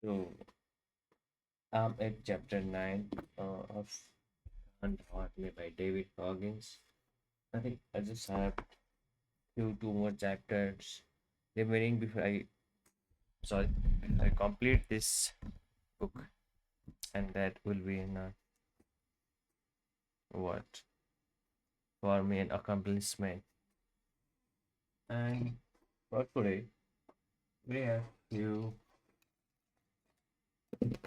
So I'm at chapter 9 of Hunt Art Me by David Goggins. I think I just have two more chapters remaining before I complete this book, and that will be enough what for me an accomplishment. And for today, we have few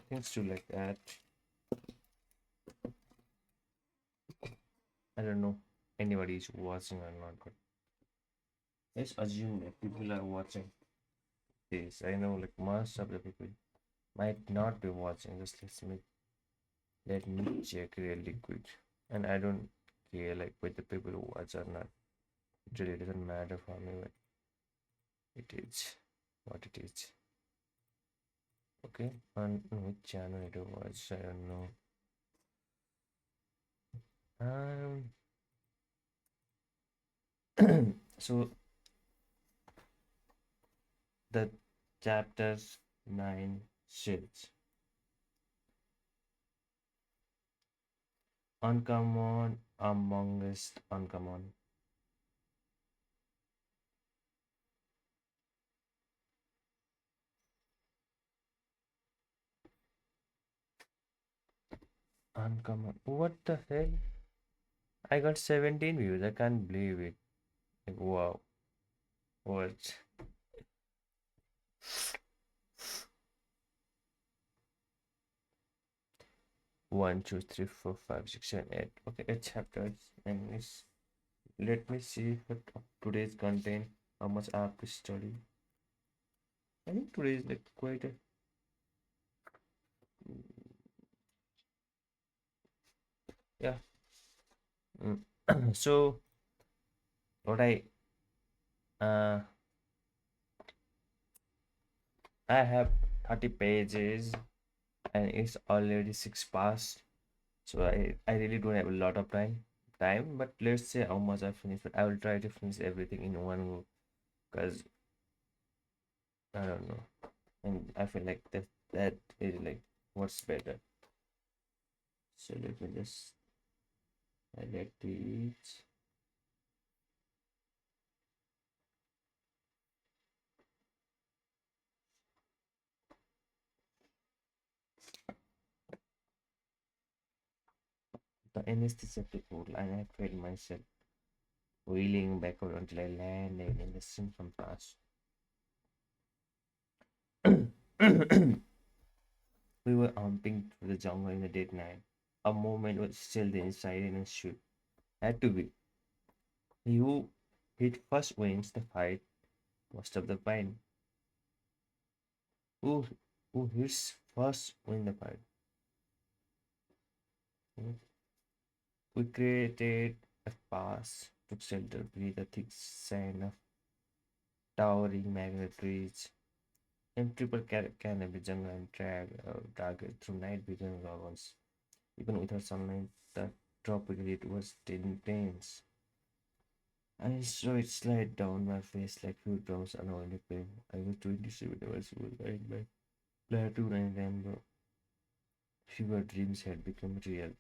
things to look at. I don't know anybody is watching or not, but let's assume that people are watching this. I know like most of the people might not be watching. Just let me check really quick. And I don't care like with the people who watch or not. It really doesn't matter for me what it is. What it is. Okay. On which channel it was, I don't know. Um so the chapters 9 shades. Uncommon amongst uncommon. Uncommon. What the hell? I got 17 views. I can't believe it. Like wow. What? One, two, three, four, five, six, seven, eight. Okay, 8 chapters. And it's, let me see what of today's content. How much I have to study. I think today is like quite a yeah. Mm. So what uh I have 30 pages and it's already 6 past. So I really don't have a lot of time, but let's say how much I finish. But I will try to finish everything in one go because I don't know. And I feel like that is like what's better. So let me just highlight it. The anesthesia took hold and I felt myself wheeling backward until I landed in the scene from past. We were humping through the jungle in the dead night. A moment was still the inside and shoot. Had to be. He who hit first wins the fight most of the time. Who who hits first win the fight. Hmm. We created a pass, took shelter beneath the thick sand of towering magnet trees, and triple canopy jungle and drag target through night vision goggles. Even without sunlight, the tropical heat was intense. I saw it slide down my face like few drops unavoidable pain. I was 27 years old and my platoon and remember fewer dreams had become real.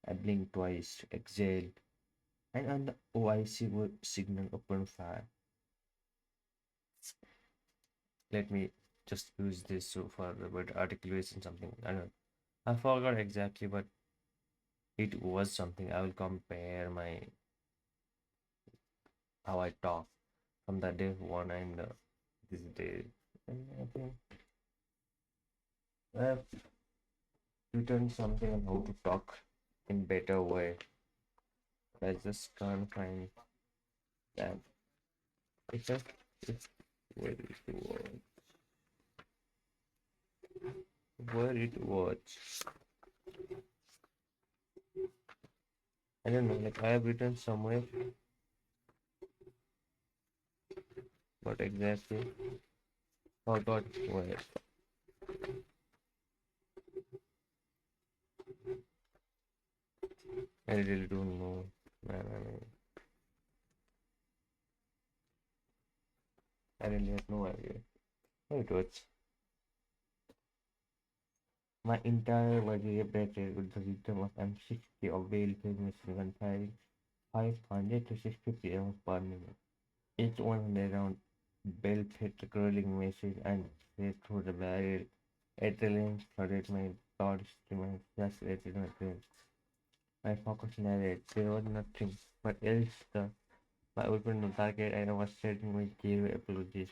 I blinked twice, exhaled, and on the OIC would signal open fire. Let me just use this so for the word articulation something. I don't. I forgot exactly, but it was something. I will compare my how I talk from the day one and this day. And I think I have written something on how to talk in better way. I just can't find that. It's just it's where it was. Where it was. I don't know. Like I have written somewhere, but exactly forgot where. I really don't know. Man, I really have no idea. Oh, it was. My entire body vibrated with the rhythm of M60 of whale machine gun firing 500 to 650 rounds per minute. Each 100 round bell hit the curling machine and straight through the barrel. Adrenaline flooded my bloodstream and accelerated my brain. My focus narrowed. There was nothing but else the my opened the target and I was setting my zero apologies.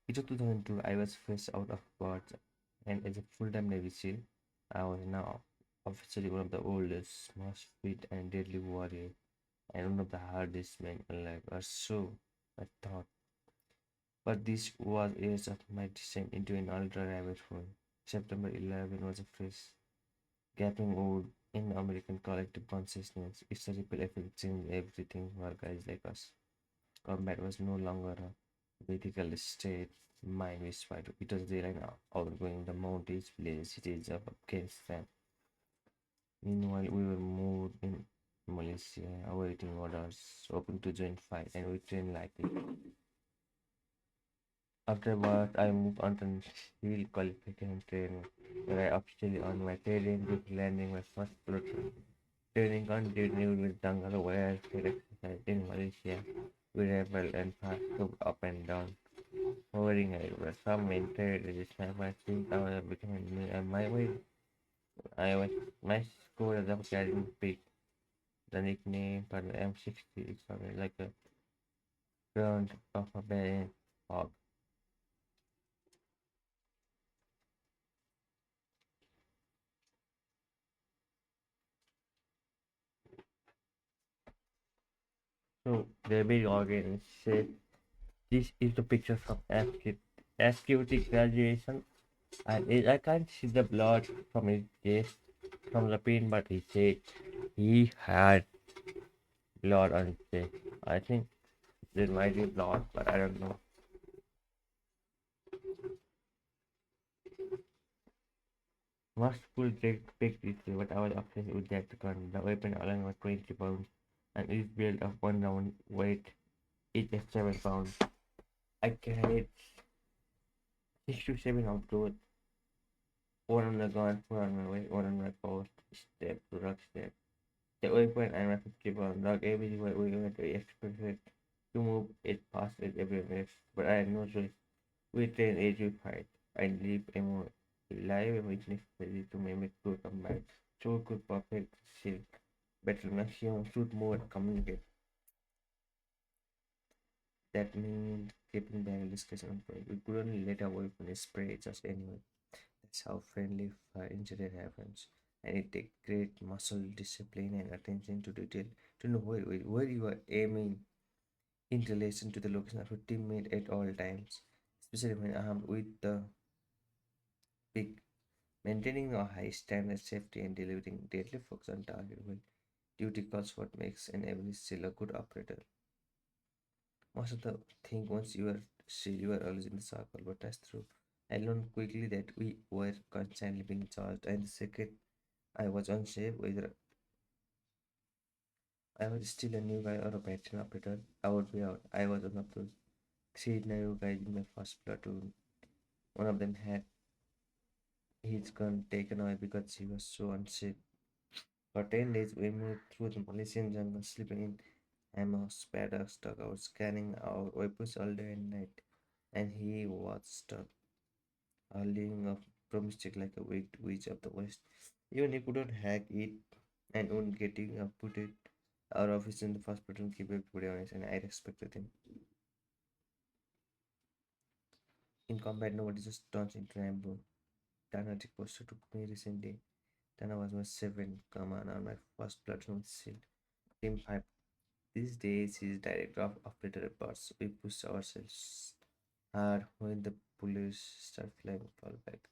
It was 2002. I was fresh out of boards, and as a full-time Navy SEAL, I was now officially one of the oldest, most fit, and deadly warrior, and one of the hardest men alive, or so I thought. But this was years of my descent into an ultra-rabbit hole. September 11 was a fresh, gaping wound in American collective consciousness. Its ripple effect changed everything for guys like us. Combat was no longer a mythical state mind whispered. It was the line outgoing the mountains, villages, cities of Afghanistan. Meanwhile, we were moved in Malaysia, awaiting orders, hoping to join fight, and we trained like it. Afterwards, I moved on to civil qualification training, where I officially earned my training with landing my first platoon. Training continued with jungle warfare exercise in Malaysia. We rebelled and fast moved up and down, hovering everywhere. Some entered the sniper since I was becoming me and my way. I was my score as a carrying pick. The nickname for the M60 is something like a ground of a bear hog. So the big organ said this is the picture from SQT graduation and I can't see the blood from his chest from the pain but he said he had blood on his chest. I think there might be blood but I don't know. Must pull take this but I was obsessed with that gun. The weapon alone was 20 pounds and each built of one round weight each is 7 pounds. I carried 6 to 7 outdoors, one on the gun, four on my way, one on my post, step to rock step. The weapon and my 50 pound dog everywhere we went to expected to move it past it everywhere, but I had no choice. We train as we fight. I live a more live witness ready to mimic good combat. So good perfect shield. Battle maximum shoot more communicate. That means keeping the discussion on point. We couldn't let our weapon spray just anyway. That's how friendly fire incident happens. And it takes great muscle discipline and attention to detail to know where you are aiming in relation to the location of your teammate at all times, especially when armed with the big. Maintaining a high standard safety and delivering deadly focus on target well duty calls what makes an average still a good operator. Most of the thing once you are still you are always in the circle, but that's true. I learned quickly that we were constantly being charged, and the second I was unsafe whether I was still a new guy or a veteran operator, I would be out. I was one of those three new guys in my first platoon. One of them had his gun taken away because he was so unsafe. For 10 days, we moved through the Malaysian jungle, sleeping in hammocks, paddocks, dugouts, scanning our weapons all day and night. And he was stuck, hurling a broomstick like a wicked witch of the West. Even he couldn't hack it and wouldn't getting up put it. Our officer in the first platoon kept everybody honest, and I respected him. In combat, nobody just turns into an ambush. Tana posted took me recently. Tana was my seventh command on my first platoon SEAL. Team 5. These days, he's director of operator reports. We push ourselves hard when the bullets start flying fall back.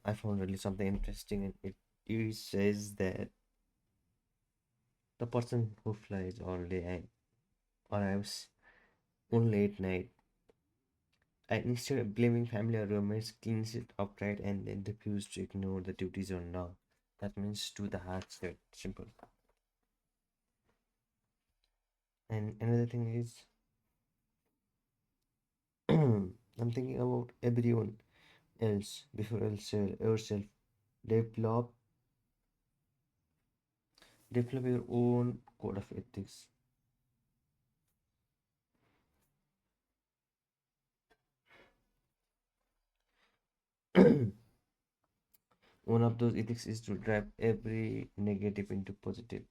I found really something interesting, and it says that the person who flies all day and arrives only at night, and instead of blaming family or roommates, cleans it upright and then refuse to ignore the duties or no. That means do the hard set. Simple. And another thing is, I'm thinking about everyone else before yourself. Develop, develop your own code of ethics. One of those ethics is to drive every negative into positive.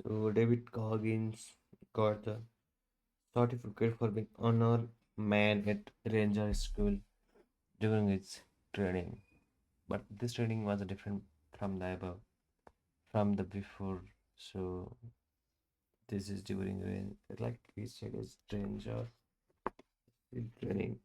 So David Goggins got the certificate for being honor man at Ranger School during its training. But this training was different from the above, from the before. So this is during like we said, is Ranger training.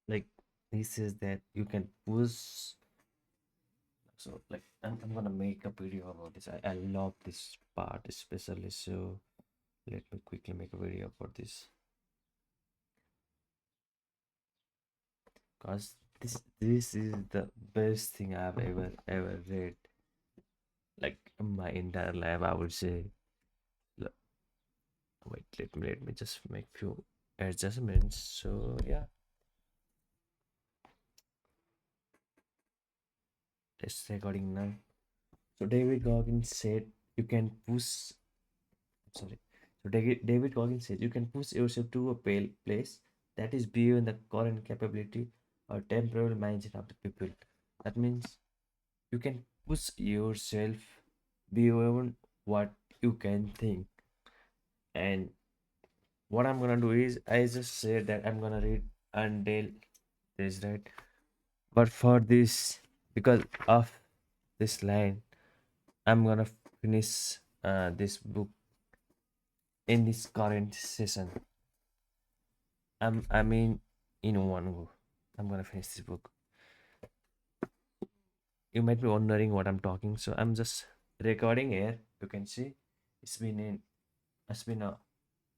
Like this is that you can push. So like I'm gonna make a video about this. I love this part especially. So let me quickly make a video for this because this is the best thing I've ever read. Like in my entire life, I would say. Look, wait, let me just make few adjustments. So yeah, it's recording now. So David Goggins said you can push. Sorry. So David Goggins said you can push yourself to a place that is beyond the current capability or temporal mindset of the people. That means you can push yourself beyond what you can think. And what I'm gonna do is I just said that I'm gonna read until this, right? But for this, because of this line, I'm gonna finish this book in this current session. I mean, in one go. I'm gonna finish this book. You might be wondering what I'm talking, so I'm just recording here. You can see it's been in it's been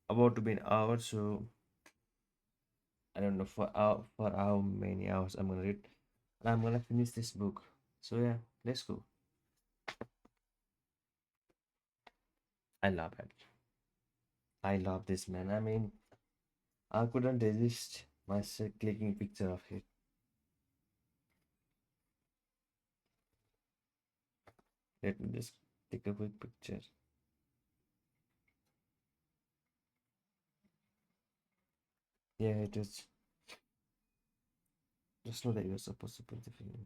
about to be an hour, so I don't know for how many hours I'm gonna read. I'm gonna finish this book. So yeah, let's go. I love it. I love this man. I mean, I couldn't resist myself clicking picture of it. Let me just take a quick picture. Yeah, it is. Just know that you're supposed to put the finger.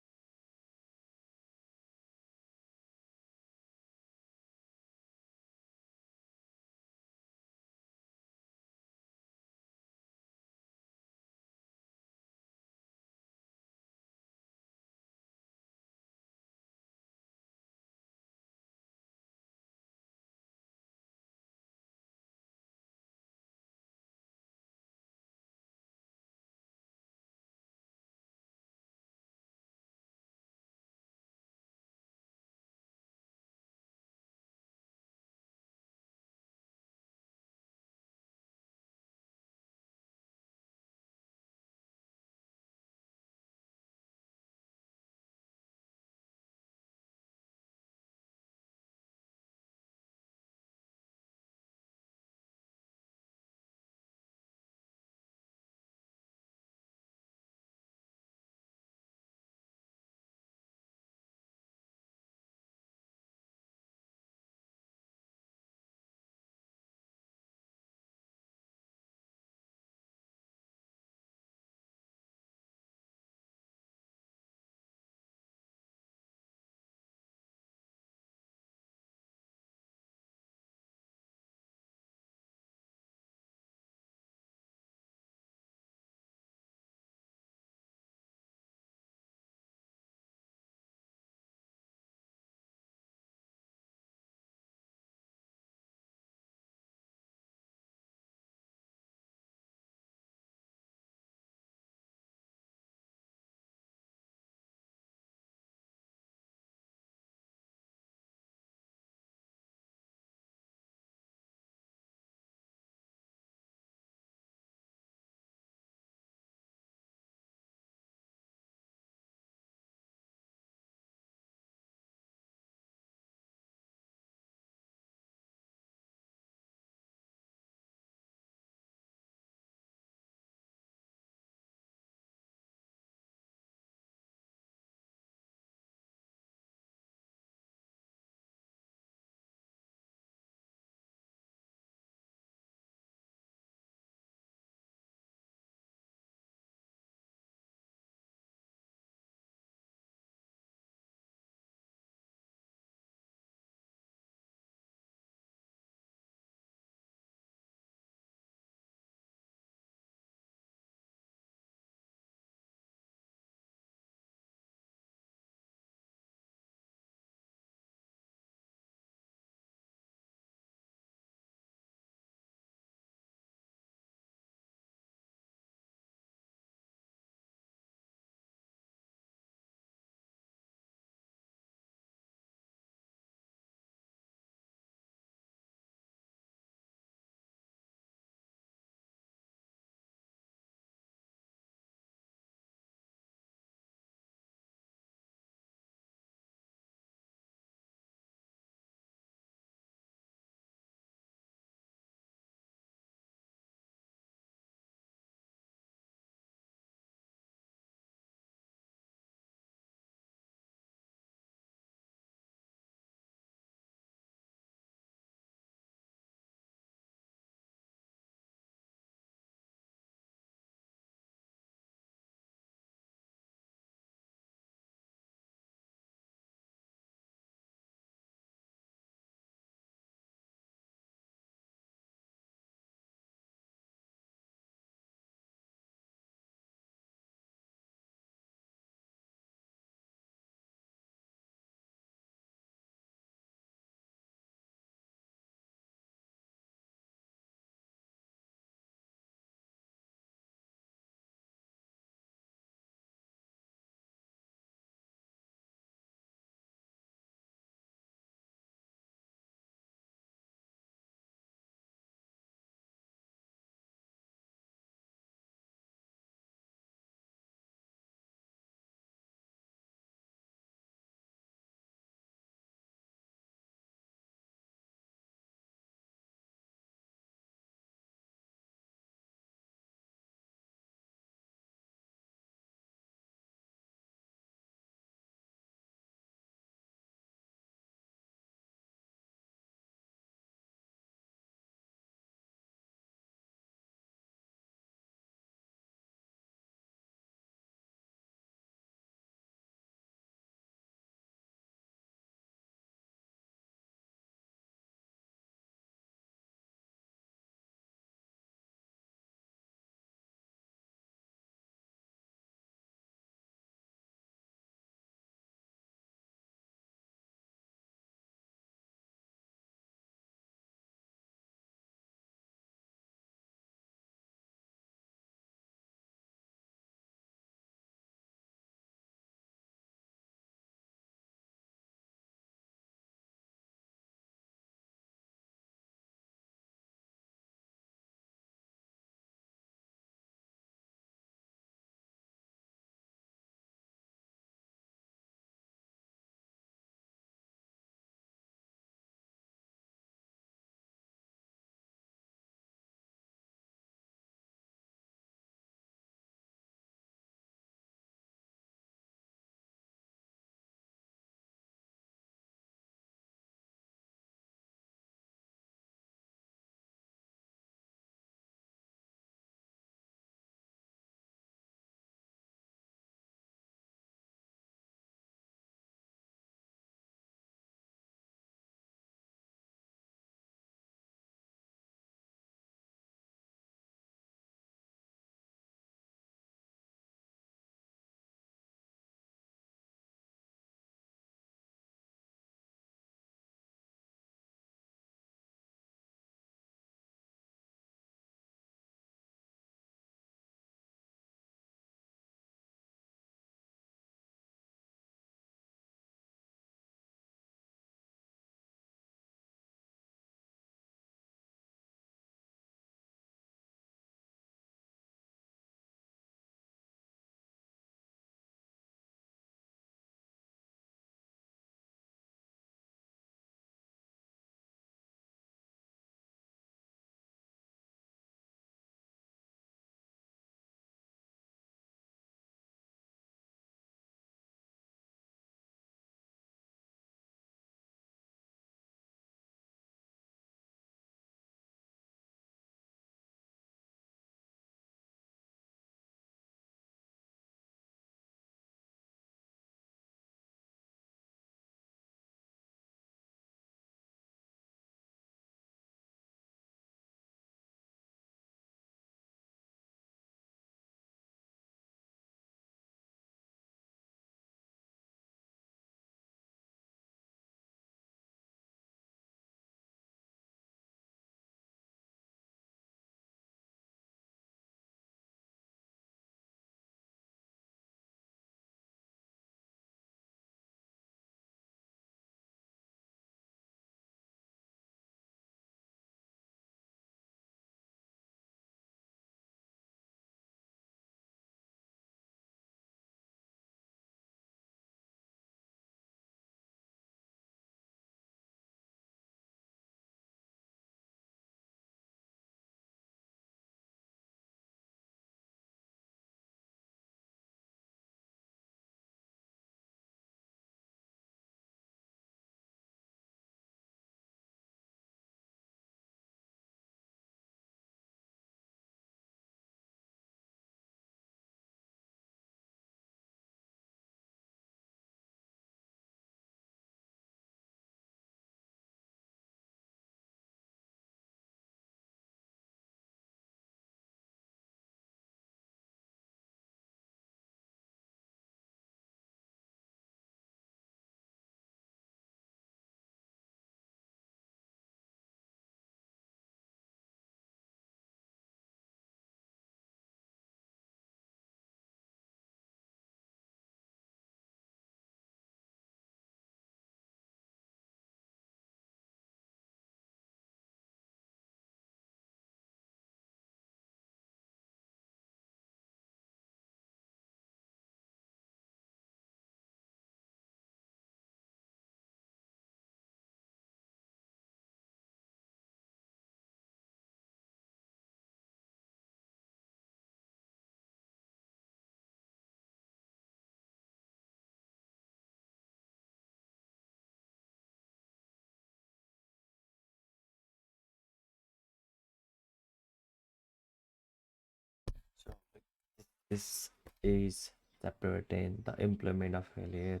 This is chapter 10, the implement of failure,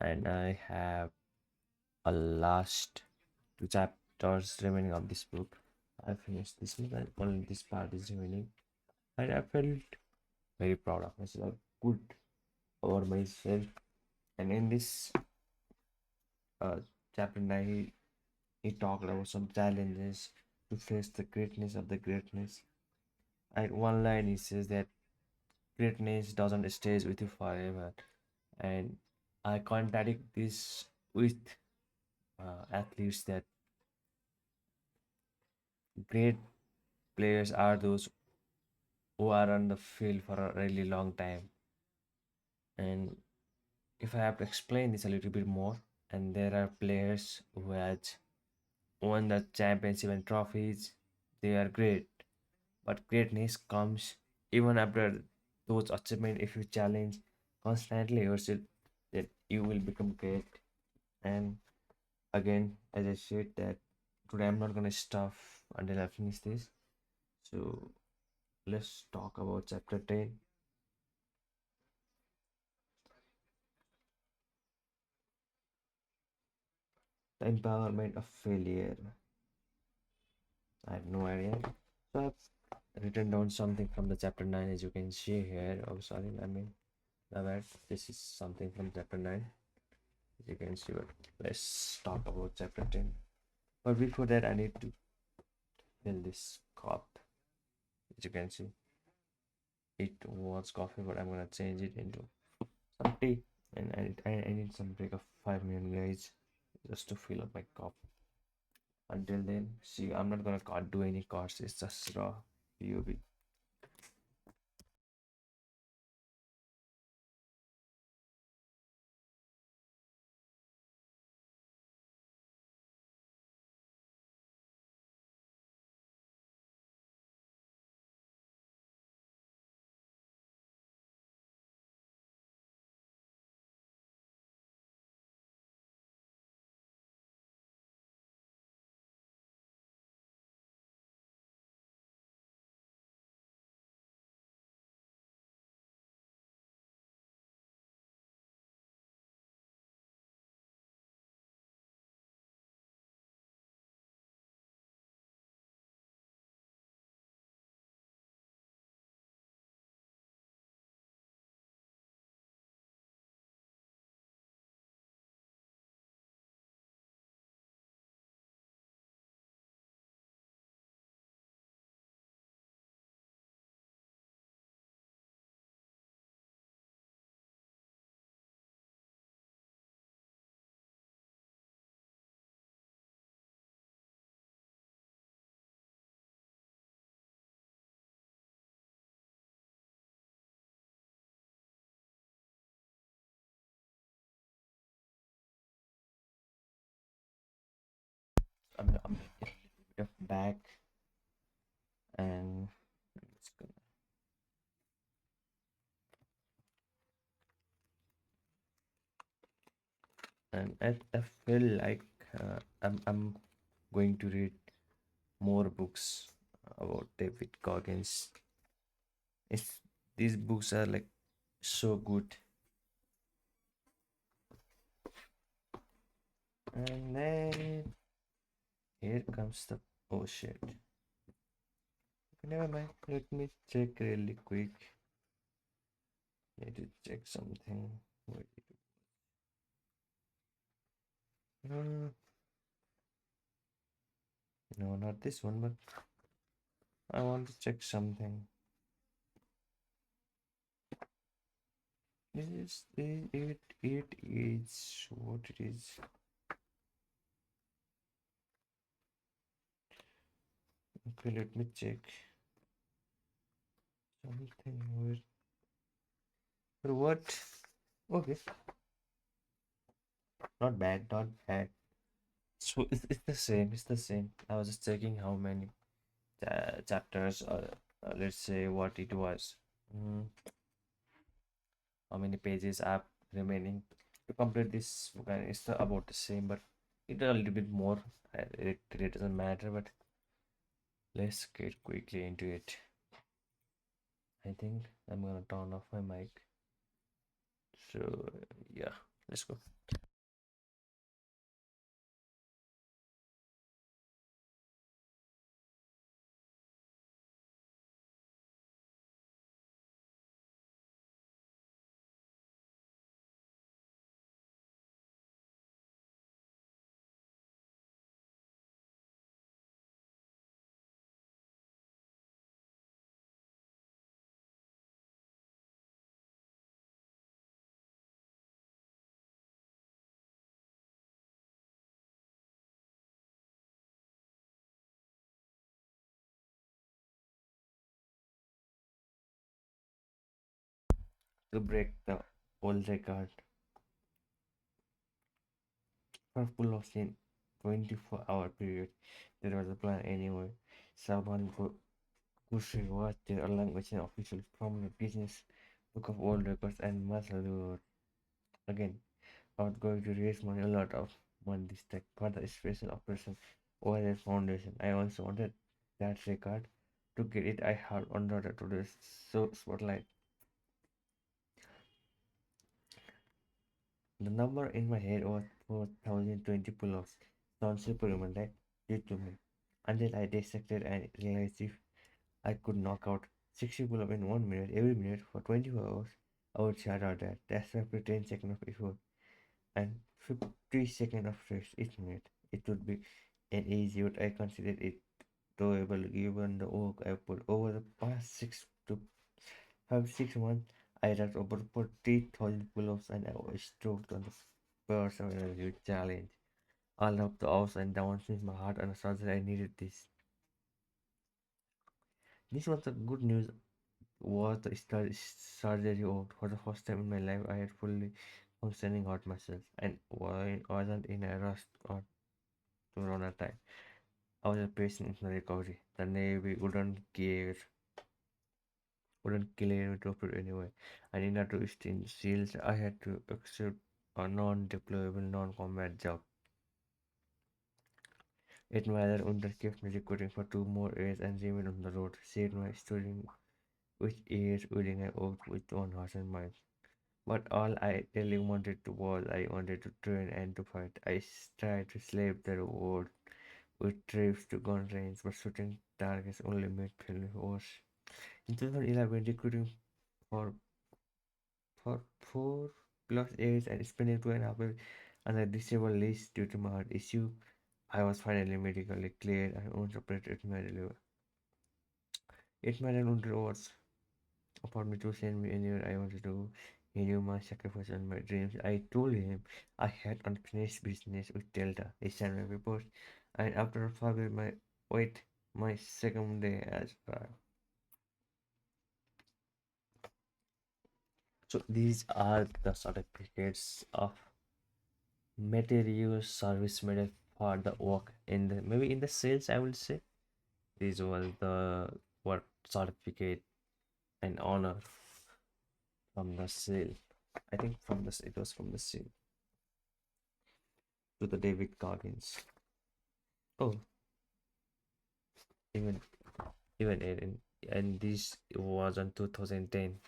and I have a last two chapters remaining of this book. I finished this book and only this part is remaining, and I felt very proud of myself, good over myself. And in this uh, chapter 9, he talked about some challenges to face the greatness of the greatness. And one line he says that greatness doesn't stay with you forever, and I contradict this with athletes that great players are those who are on the field for a really long time. And if I have to explain this a little bit more, and there are players who has won the championship and trophies, they are great. But greatness comes even after those achievements. If you challenge constantly yourself, then you will become great. And again, as I said that today I'm not gonna stop until I finish this. So let's talk about chapter 10, the empowerment of failure. I have no idea. So I've written down something from the chapter 9, as you can see here. Oh, sorry, I mean, my bad. This is something from chapter 9, as you can see. But let's talk about chapter 10. But before that, I need to fill this cup. As you can see, it was coffee, but I'm gonna change it into some tea. And I need some break of 5 minutes, guys, just to fill up my cup. Until then, see, I'm not gonna do any cards. It's just raw POV. I'm a bit of back, and I'm just gonna, and I feel like I'm going to read more books about David Goggins. It's these books are like so good. And then here comes the, oh shit. Never mind. Let me check really quick. Need to check something. Wait. Uh, no, not this one, but I want to check something. It is what it is. Okay, let me check something. For what? Okay, not bad, not bad. So it's the same. It's the same. I was just checking how many chapters, let's say what it was. Mm, how many pages are remaining to complete this book, and it's about the same, but it's a little bit more. It doesn't matter, but let's get quickly into it. I think I'm gonna turn off my mic. So yeah, let's go. To break the old record for pull-offs in 24-hour period, there was a plan anyway. Someone Kushi was there along with an official from the business book of world records and muscle. Again, I was going to raise money, a lot of money this time for the special operation over the foundation. I also wanted that record to get it. I had under the today's so spotlight. The number in my head was 4020 pull-ups. Sounds superhuman, right? Did to me. Until I dissected and realized if I could knock out 60 pull-ups in 1 minute every minute for 24 hours, I would shout out that. That's roughly 10 seconds of effort and 50 seconds of rest each minute. It would be an easy, but I considered it doable given the work I put over the past 6 months. I had over 40,000 pull-ups and I was stoked on the first energy challenge. All of the ups and downs in my heart and the surgery I needed this. This was the good news was the surgery over. For the first time in my life I had fully functioning heart muscles and wasn't in a rush or to run a time. I was a patient in my recovery. The Navy wouldn't clear me to operate anyway. I needed to stay in SEALs. I had to accept a non-deployable, non-combat job. It mattered under kept me recruiting for 2 more years and remained on the road. Saved my studying which years willing I worked with one heart and mind. But all I really wanted to was I wanted to train and to fight. I tried to slave the world with trips to gun range, but shooting targets only made me worse. In 2011, recruiting for for 4 plus years and spending 2.5 years on a disabled list due to my heart issue, I was finally medically cleared and once operated my liver. It made an words for me to send me anywhere I wanted to. He knew my sacrifice and my dreams. I told him I had unfinished business with Delta. He sent my papers, and after 5 years, my second day as well. So these are the certificates of material service medal for the work in the maybe in the sales. I will say these was the what certificate and honor from the sale. I think from this it was from the sale to the David Goggins. Oh, even even in and this was on 2010.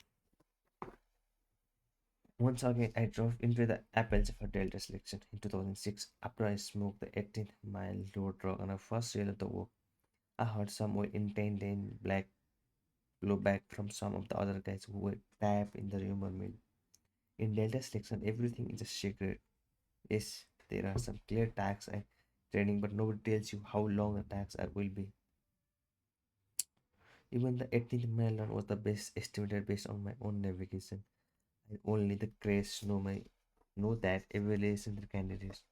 Once again, I drove into the Apples for Delta selection in 2006 after I smoked the 18-mile road truck on the first rail of the walk. I heard some were intending black blowback from some of the other guys who were tapped in the rumor mill. In Delta selection, everything is a secret. Yes, there are some clear tags and training, but nobody tells you how long the tags will be. Even the 18th mile run was the best estimated based on my own navigation. And only the crash know that evaluation the candidates.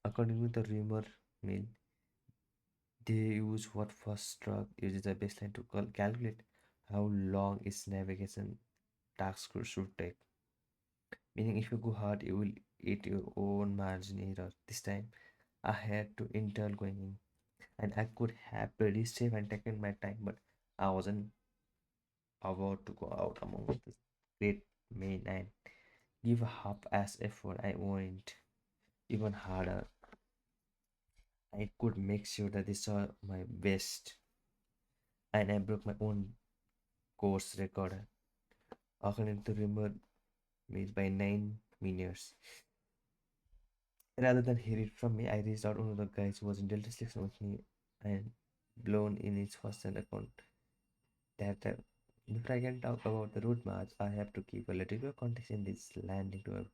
According to the rumor mill, they use what first truck uses the baseline to calculate how long its navigation task should take. Meaning, if you go hard, you will eat your own margin error. This time, I had to intel going in, and I could have pretty safe and taken my time, but I wasn't about to go out among the great men and give a half-ass effort. I went even harder. I could make sure that they saw my best, and I broke my own course record, according to rumor made by 9 minutes. Rather than hear it from me, I reached out one of the guys who was in Delta Selection with me and blown in his first hand account. That before I can talk about the route march, I have to keep a little bit of context in this landing to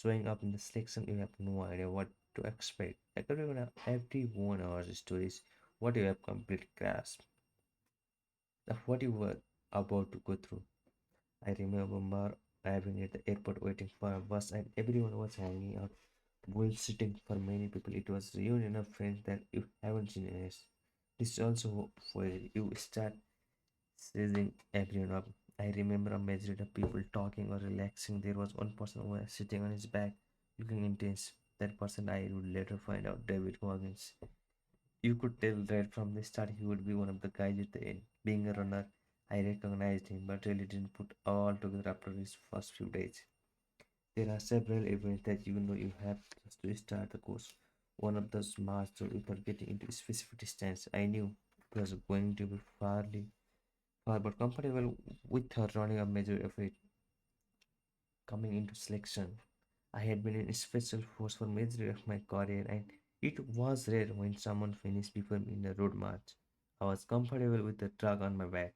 showing up in the selection. You have no idea what to expect. Like every 1 hour's stories, what you have complete grasp of what you were about to go through. I remember arriving at the airport waiting for a bus and everyone was hanging out, bullshitting. For many people. It was reunion of friends that you haven't seen in years. This is also where you start sizing everyone up. I remember a majority of people talking or relaxing. There was one person who was sitting on his back, looking intense. That person I would later find out David Goggins. You could tell right from the start he would be one of the guys at the end. Being a runner, I recognized him, but really didn't put all together after his first few days. There are several events that you know you have just to start the course. One of those marches without getting into specific distance. I knew it was going to be far but comfortable with her running a major effort coming into selection. I had been in special force for majority of my career and it was rare when someone finished before me in a road march. I was comfortable with the truck on my back.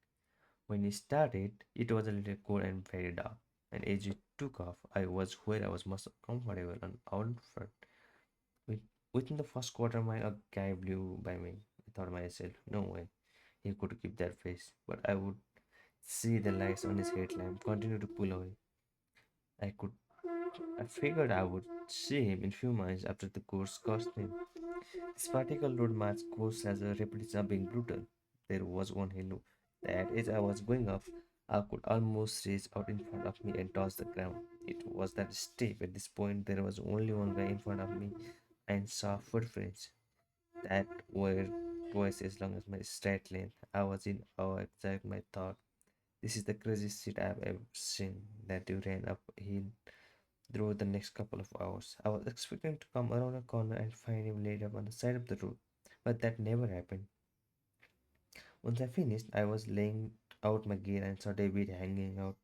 When it started, it was a little cold and very dark. And as it took off, I was where I was most comfortable and out front. With, within the first quarter mile, a guy blew by me. I thought myself, no way, he could keep that pace. But I would see the lights on his headlamp continue to pull away. I could I figured I would see him in few months after the course cost him. This particular road march course has a reputation of being brutal. There was one hill that as I was going up, I could almost reach out in front of me and touch the ground. It was that steep. At this point, there was only one guy in front of me and saw footprints that were twice as long as my straight length. I was in awe exact my thought. This is the craziest shit I've ever seen. That you ran up a hill through the next couple of hours. I was expecting to come around a corner and find him laid up on the side of the road, but that never happened. Once I finished, I was laying out my gear and saw David hanging out.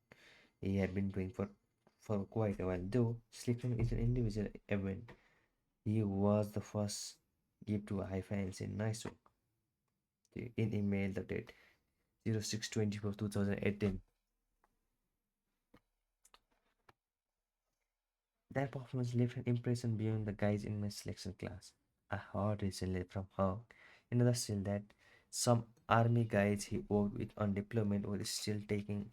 He had been doing for quite a while, though sleeping is an individual event. He was the first give to a high fancy nice work. In email the date 06/24 2018. That performance left an impression beyond the guys in my selection class. I heard recently from her, another still that some army guys he worked with on deployment were still taking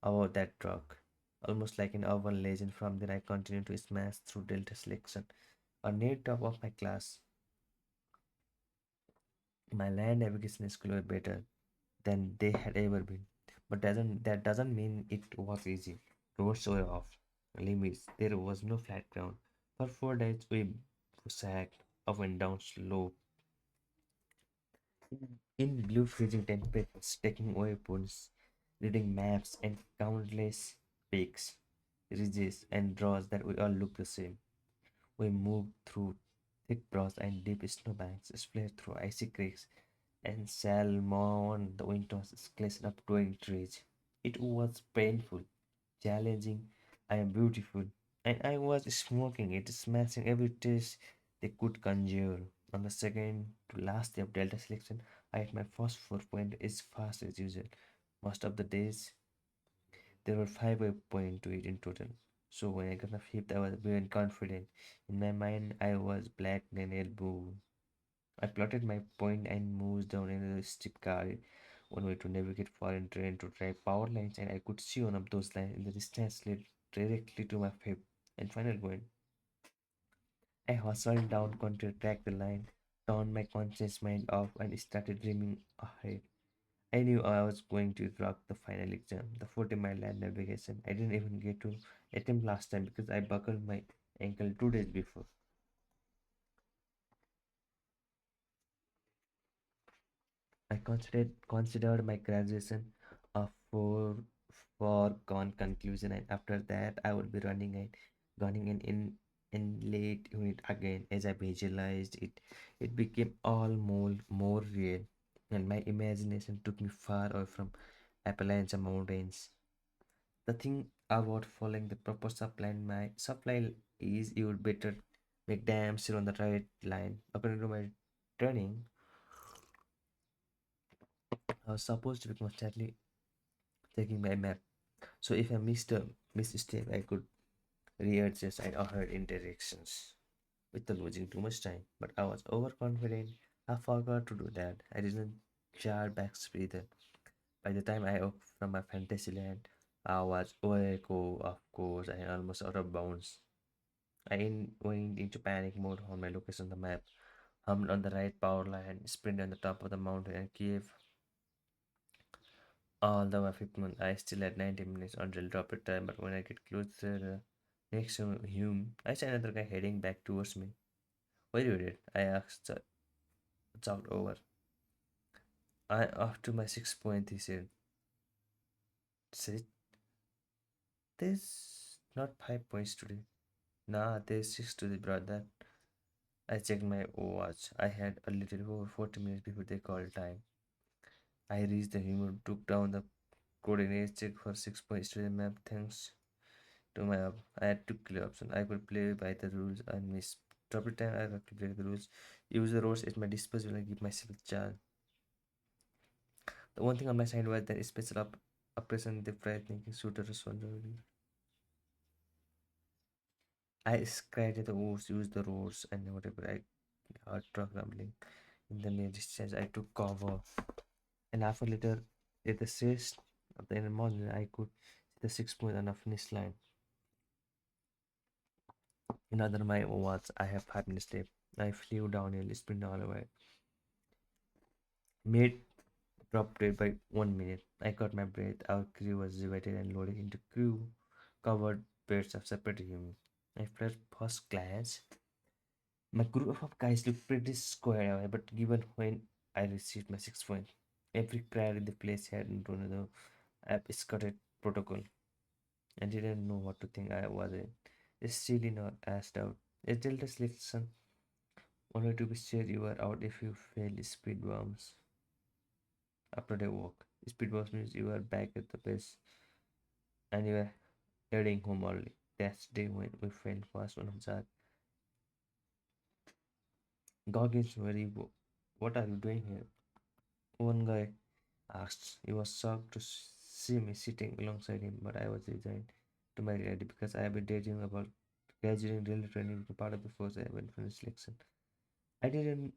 about that drug. Almost like an urban legend. From there I continued to smash through Delta selection. A near top of my class. My land navigation skills were better than they had ever been. But that doesn't mean it was easy. Roads were off limits. There was no flat ground. For 4 days we sagged up and down slope in blue freezing temperatures, taking weapons, reading maps and countless peaks, ridges and draws that we all look the same. We moved through thick brush and deep snowbanks, splashed through icy creeks, and salmon the winters glisten up growing trees. It was painful, challenging, and beautiful. And I was smoking it, smashing every taste they could conjure. On the second to last day of Delta selection, I had my first 4 point as fast as usual. Most of the days there were 5 point to it in total. So when I got the fifth, I was beyond confident. In my mind, I was black and elbow. I plotted my point and moved down another steep guard, one way to navigate foreign terrain to drive power lines, and I could see one of those lines in the distance led directly to my fifth and final point. I hustled down, going to track the line, turned my conscious mind off, and started dreaming ahead. I knew I was going to rock the final exam, the 40-mile land navigation. I didn't even get to attempt last time because I buckled my ankle 2 days before. I considered my graduation a foregone conclusion, and after that, I would be running an late unit again. As I visualized it, it became all more real, and my imagination took me far away from Appalachian mountains. The thing about following the proper supply is you would better make damn sure on the right line. According to my training, I was supposed to be constantly checking my map. So if I missed a step, I could readjust and avoid interactions without losing too much time. But I was overconfident. I forgot to do that. I didn't chart back either. By the time I woke from my fantasy land, I was echo, of course, and almost out of bounds. Went into panic mode on my location on the map, hummed on the right power line, sprinted on the top of the mountain, and gave all the equipment. I still had 90 minutes until drop it time, but when I get close to the next hume, I see another guy heading back towards me. What you did? I asked, chopped over. I after my 6 point, he said, there's not 5 points today. Nah, there's six today, brother. I checked my watch. I had a little over 40 minutes before they called time. I reached the humor, took down the coordinates, checked for 6 points to the map. Thanks to my app, I had two clear options. I could play by the rules and miss double time. I have to play the rules. Use the roads at my disposal and give myself a chance. The one thing on my side was that special oppression the price thinking shooter responsibility. I scratched the roads, used the roads, and whatever I heard truck rumbling. In the near distance, I took cover. And half a later, at the sixth of the morning, I could see the 6 point on the finish line. In other my words, I have 5 minutes left. I flew downhill, sprinted all the way. Made drop rate by 1 minute. I caught my breath. Our crew was divided and loaded into crew covered beds of separate human. I felt first glance. My group of guys looked pretty square away, but given when I received my 6 point, every crowd in the place had another app escorted protocol. I didn't know what to think. I wasn't. It's really not asked out. A Delta selection only to be sure you are out if you fail speed bombs after the walk. Speed bombs means you are back at the base and you are heading home early. That's the day when we failed fast one of that. Goggins, what are you doing here? One guy asked. He was shocked to see me sitting alongside him, but I was resigned to my reality because I have been daydreaming about graduating daily training to part of the force I went for the selection. I didn't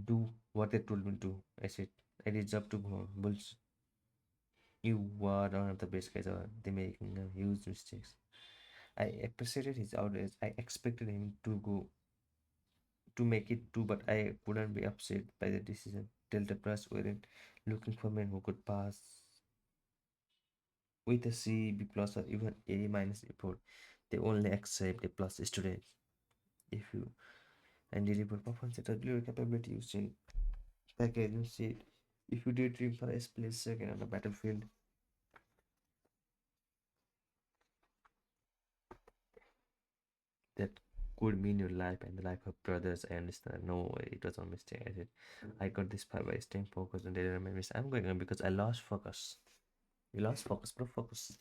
do what they told me to. I said, I deserve to go home. Bulls, you were one of the best guys ever. They making huge mistakes. I appreciated his outrage. I expected him to make it too, but I wouldn't be upset by the decision. Delta Plus weren't looking for men who could pass with a C, B plus, or even A minus report. They only accept A plus students if you and deliver performance at a capability using package instead. If you did dream for a split second on the battlefield, that could mean your life and the life of brothers. I understand. No way, it was a mistake. I said, I got this far by staying focused and didn't remember. I'm going on because I lost focus. You lost focus, bro. Focus.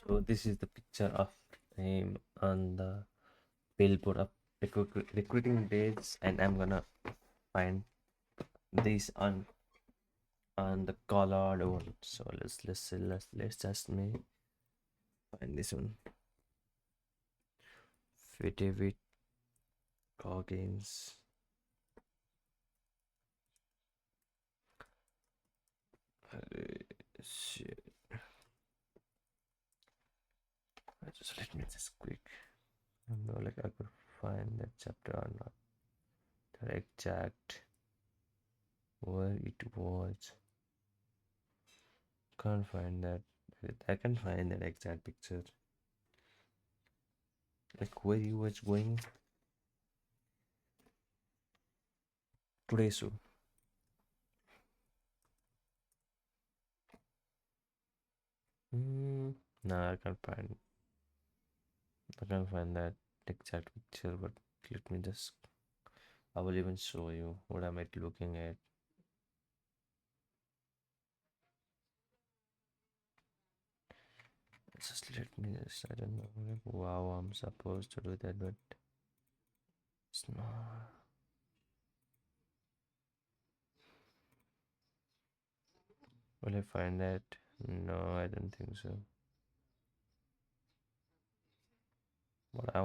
So this is the picture of him on the billboard of recruiting days, and I'm gonna find this on the colored one. So let's just me find this one. Fitted with goggins. Shit. Just let me just quick. I don't know, like I could find that chapter or not. The exact where it was. Can't find that. I can find that exact picture. Like where he was going today. So no, I can't find that exact picture. But let me just. I will even show you what am I looking at. Just let me just. I don't know. Like, wow, I'm supposed to do that, but it's not. Will I find that? No, I don't think so. But I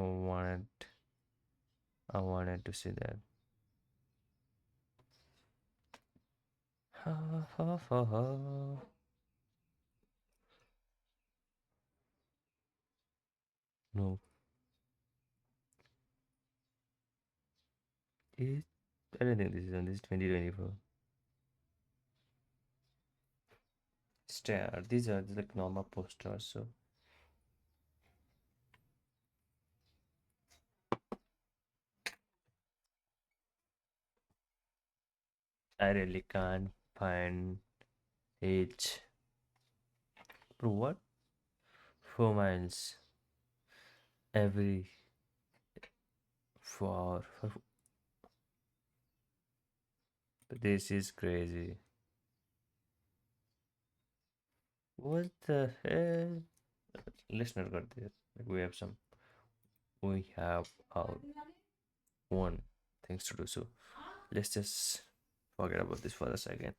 wanted to see that. Ha ha ha ha. No, it. I don't think this is on this 2024. Star. These are like normal posters. So I really can't find age. Bro, what? 4 miles every 4 hours. This is crazy. What the hell? Let's not go there. Like we have our own things to do. So let's just forget about this for a second.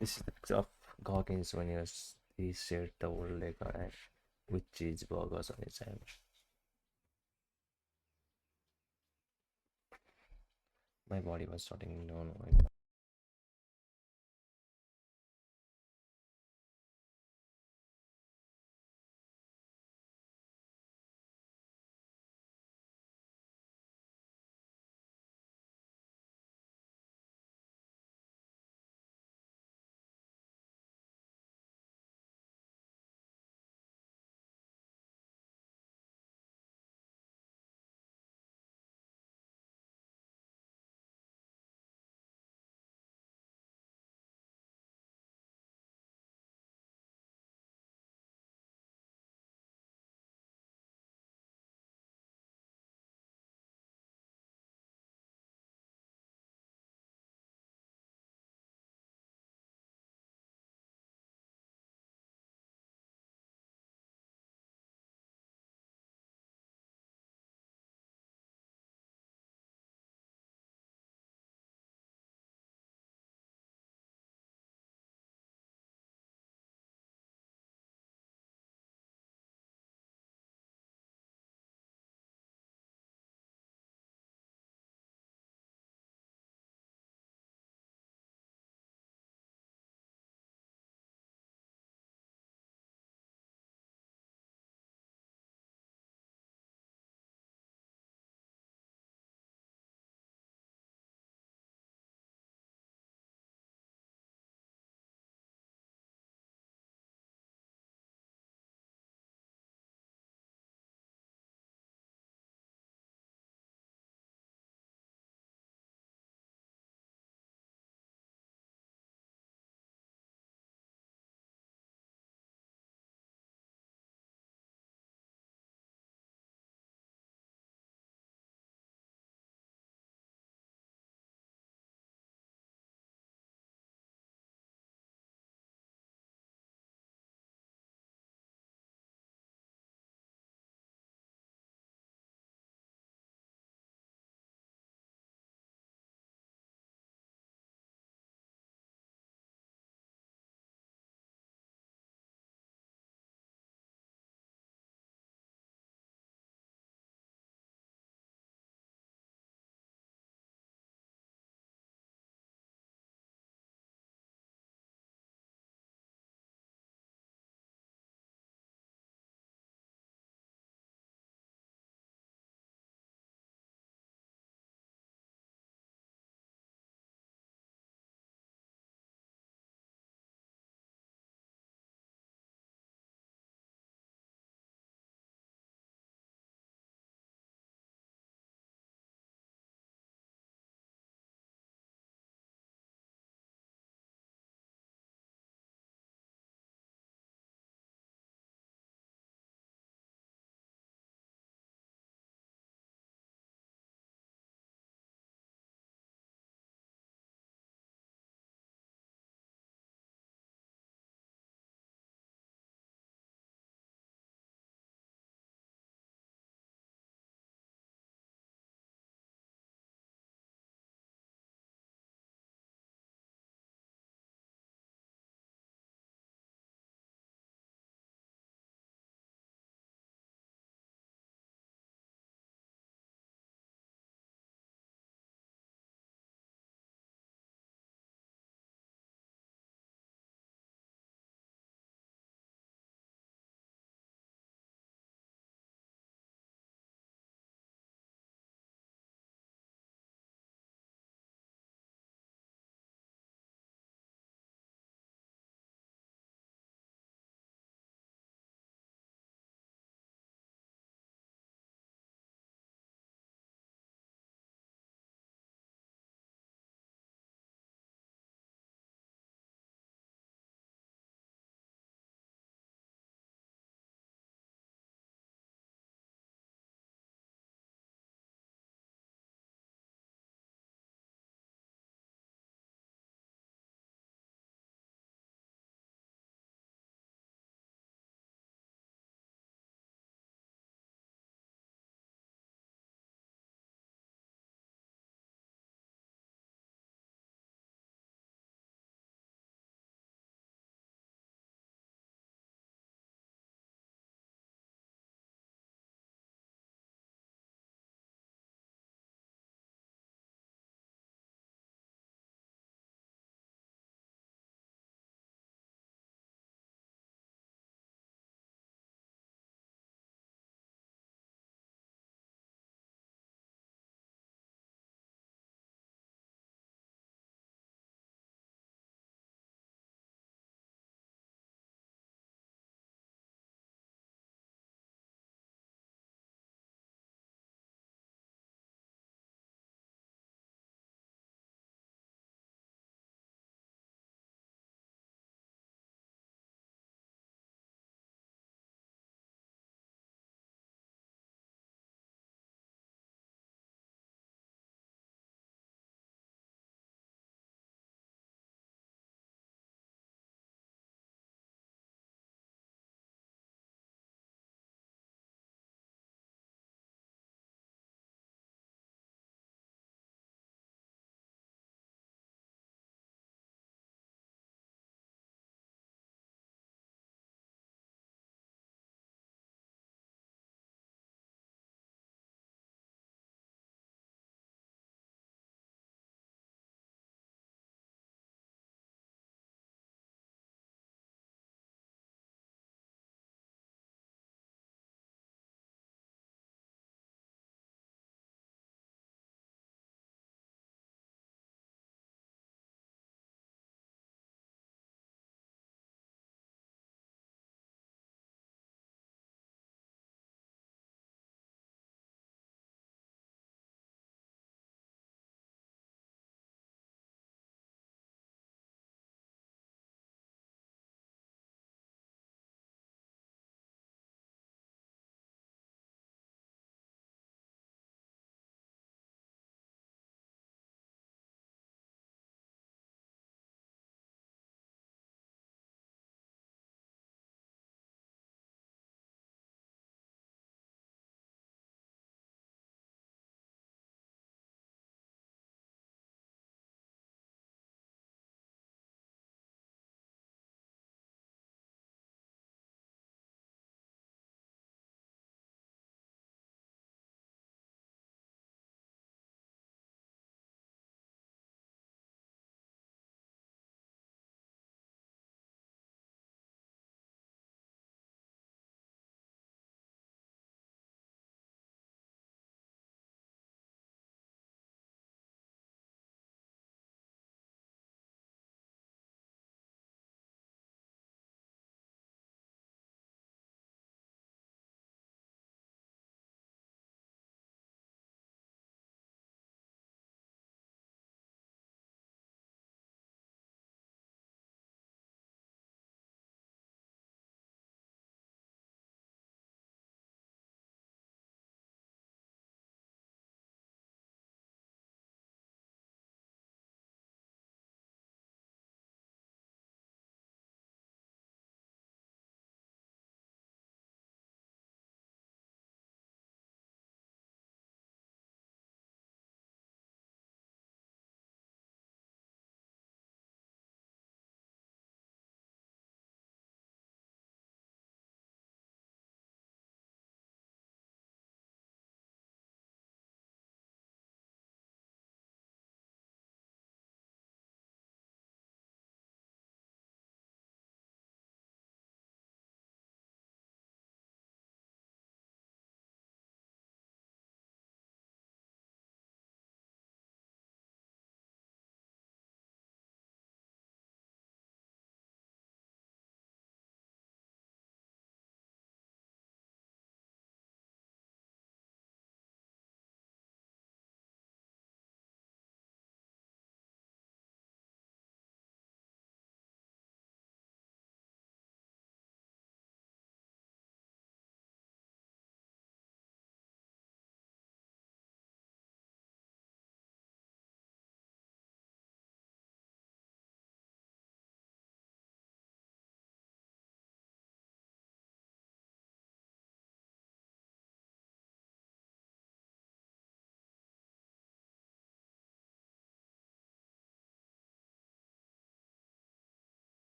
This is the picture of Goggins when he shared the world like with cheeseburgers on his hand. My body was starting no no.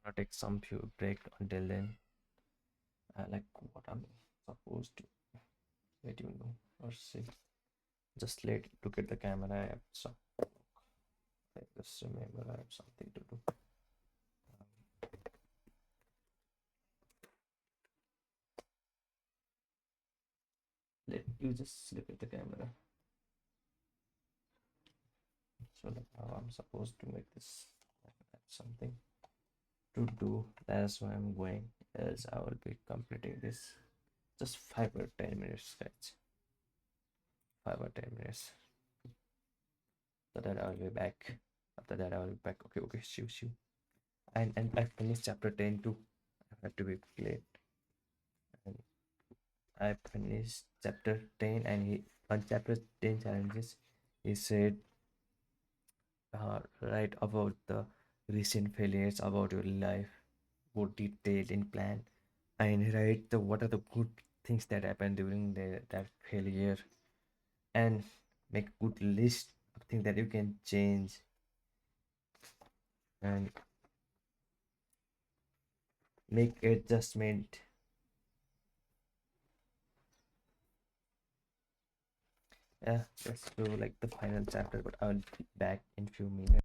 I'll take some few break until then. Like what I'm supposed to let you know or see. Just look at the camera. I have some. I just remember I have something to do. Let you just look at the camera. So now I'm supposed to make this. I have something to do. That's why I'm going. Else I will be completing this. Just 5 or 10 minutes, guys. 5 or 10 minutes. After that, I'll be back. After that, I will be back. Okay, okay, shoo. And I finished chapter 10 too. I have to be late. And I finished chapter 10, and he on chapter 10 challenges, he said, write about the recent failures about your life, more detailed in plan, and write the what are the good things that happened during that failure, and make a good list of things that you can change, and make adjustment. Yeah, let's do like the final chapter, but I'll be back in few minutes.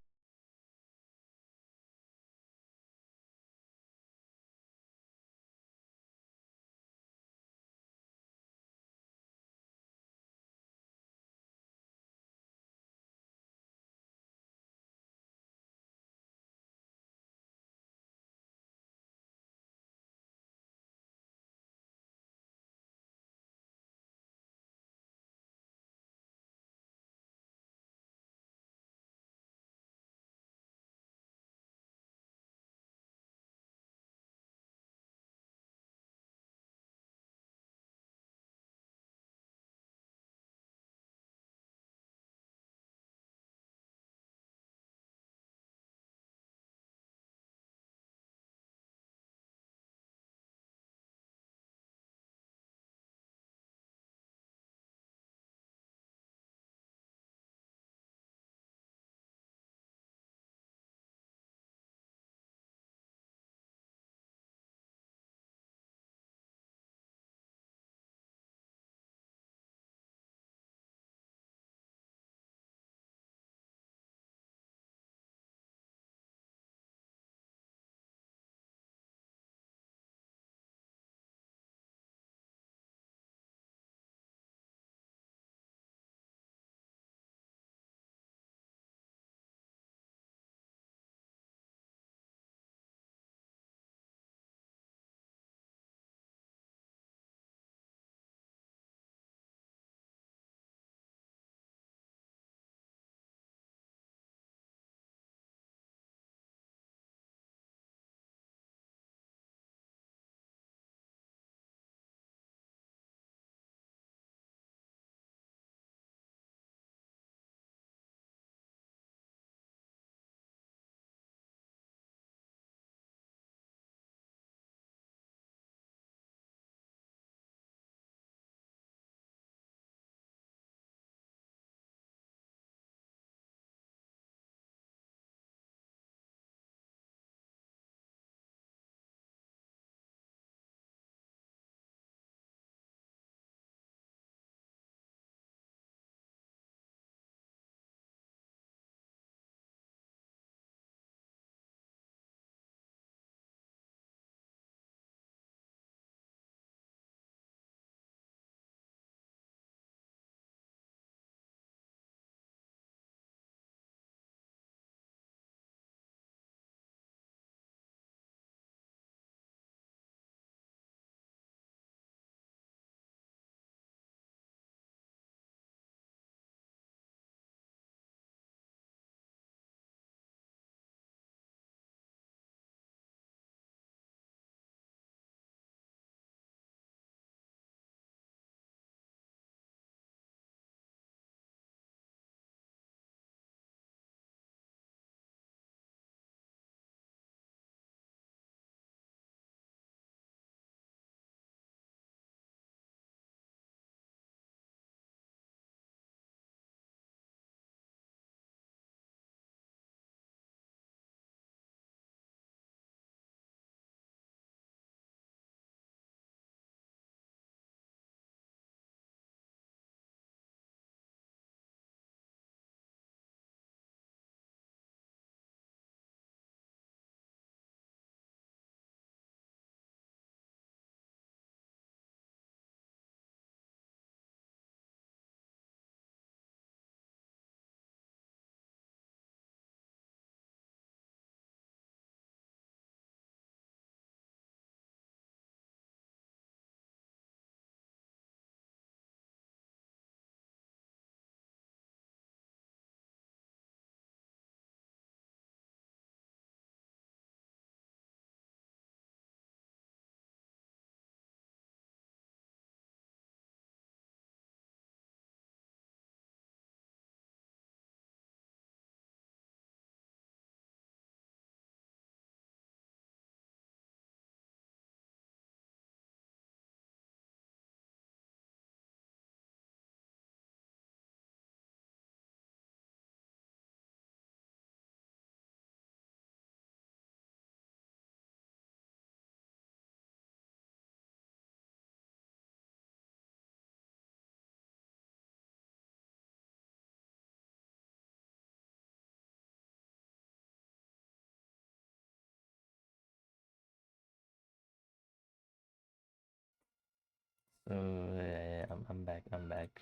Yeah, I'm back. I'm back.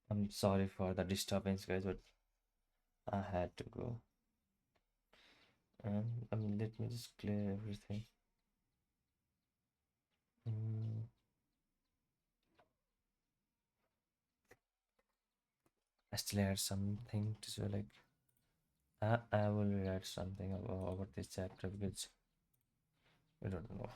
I'm sorry for the disturbance, guys, but I had to go. Let me just clear everything. Mm, I still had something to say. Like, I will read something about this chapter because I don't know.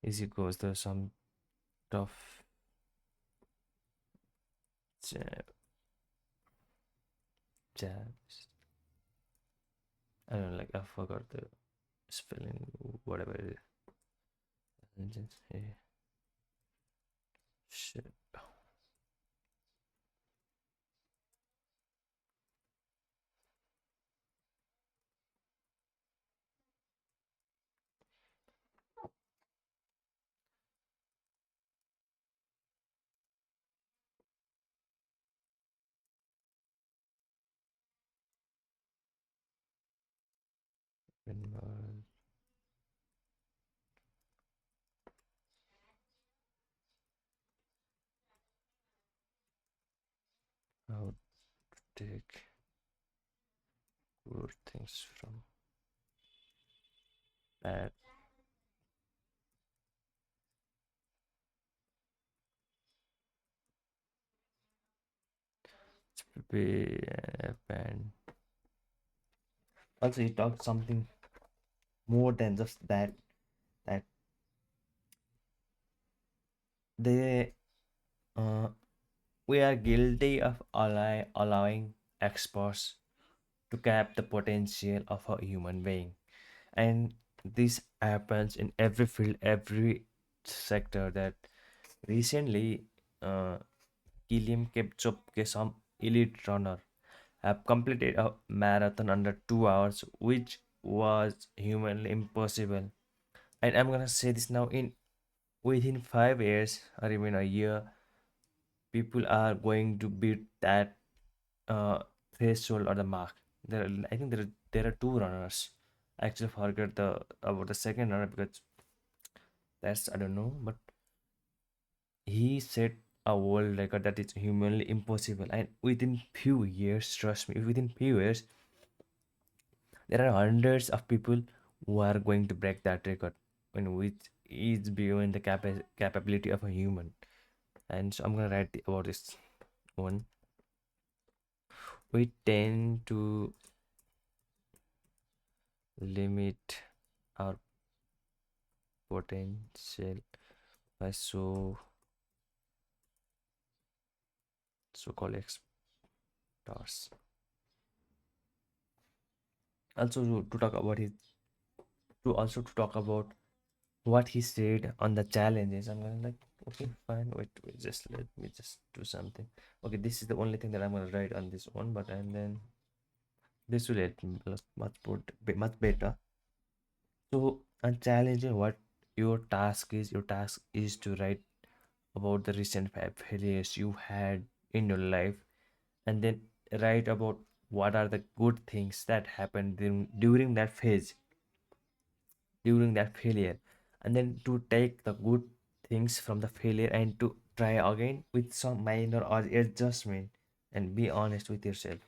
Easy goes. There's some tough. Jab, jabs. I don't know. Like, I forgot the spelling. Whatever it is. Just, yeah. Shit. When, how to take good things from bad. Be and also he talked something more than just that they uh, we are guilty of allowing experts to cap the potential of a human being, and this happens in every field, every sector. That recently, uh, Kilian Kipchoge, some elite runner, have completed a marathon under 2 hours, which was humanly impossible. And I'm gonna say this now: in within 5 years or even a year, people are going to beat that uh, threshold or the mark. I think there are two runners. I actually forget the about the second runner because that's I don't know, but he set a world record that is humanly impossible. And within few years, trust me, within few years, there are hundreds of people who are going to break that record, which is beyond the capability of a human. And so I'm gonna write about this one. We tend to limit our potential by so-called experts. Also to talk about his to also to talk about what he said on the challenges. I'm gonna like, okay, fine, wait, just let me just do something. Okay, this is the only thing that I'm gonna write on this one, but and then this will help me much better. So on challenging, what your task is to write about the recent failures you had in your life, and then write about what are the good things that happened during that phase, during that failure, and then to take the good things from the failure and to try again with some minor or adjustment, and be honest with yourself.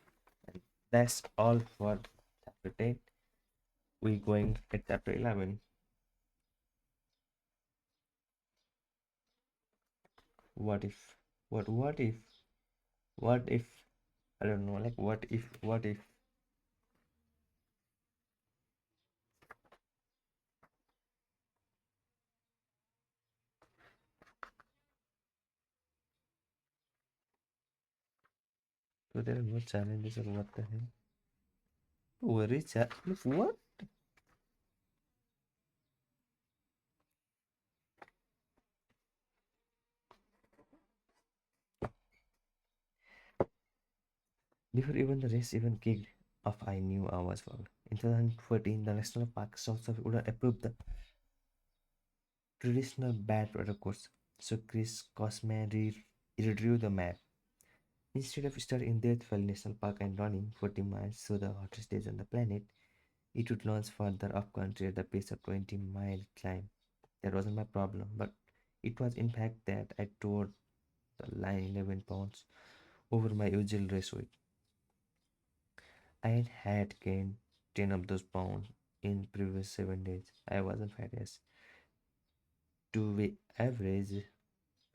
And that's all for chapter 10. We going at chapter 11. What if, what if, what if, I don't know, like what if. So there are no challenges or what the hell? Worry what? Before even the race even kicked off, I knew I was wrong. In 2014, the National Park Service would have approved the traditional bad protocols. So Chris Cosman redrew the map. Instead of studying Death Valley National Park and running 40 miles through the hottest days on the planet, it would launch further up country at the pace of 20-mile climb. That wasn't my problem, but it was in fact that I tore the line 11 pounds over my usual race weight. I had gained 10 of those pounds in previous 7 days. I wasn't fat as to be average.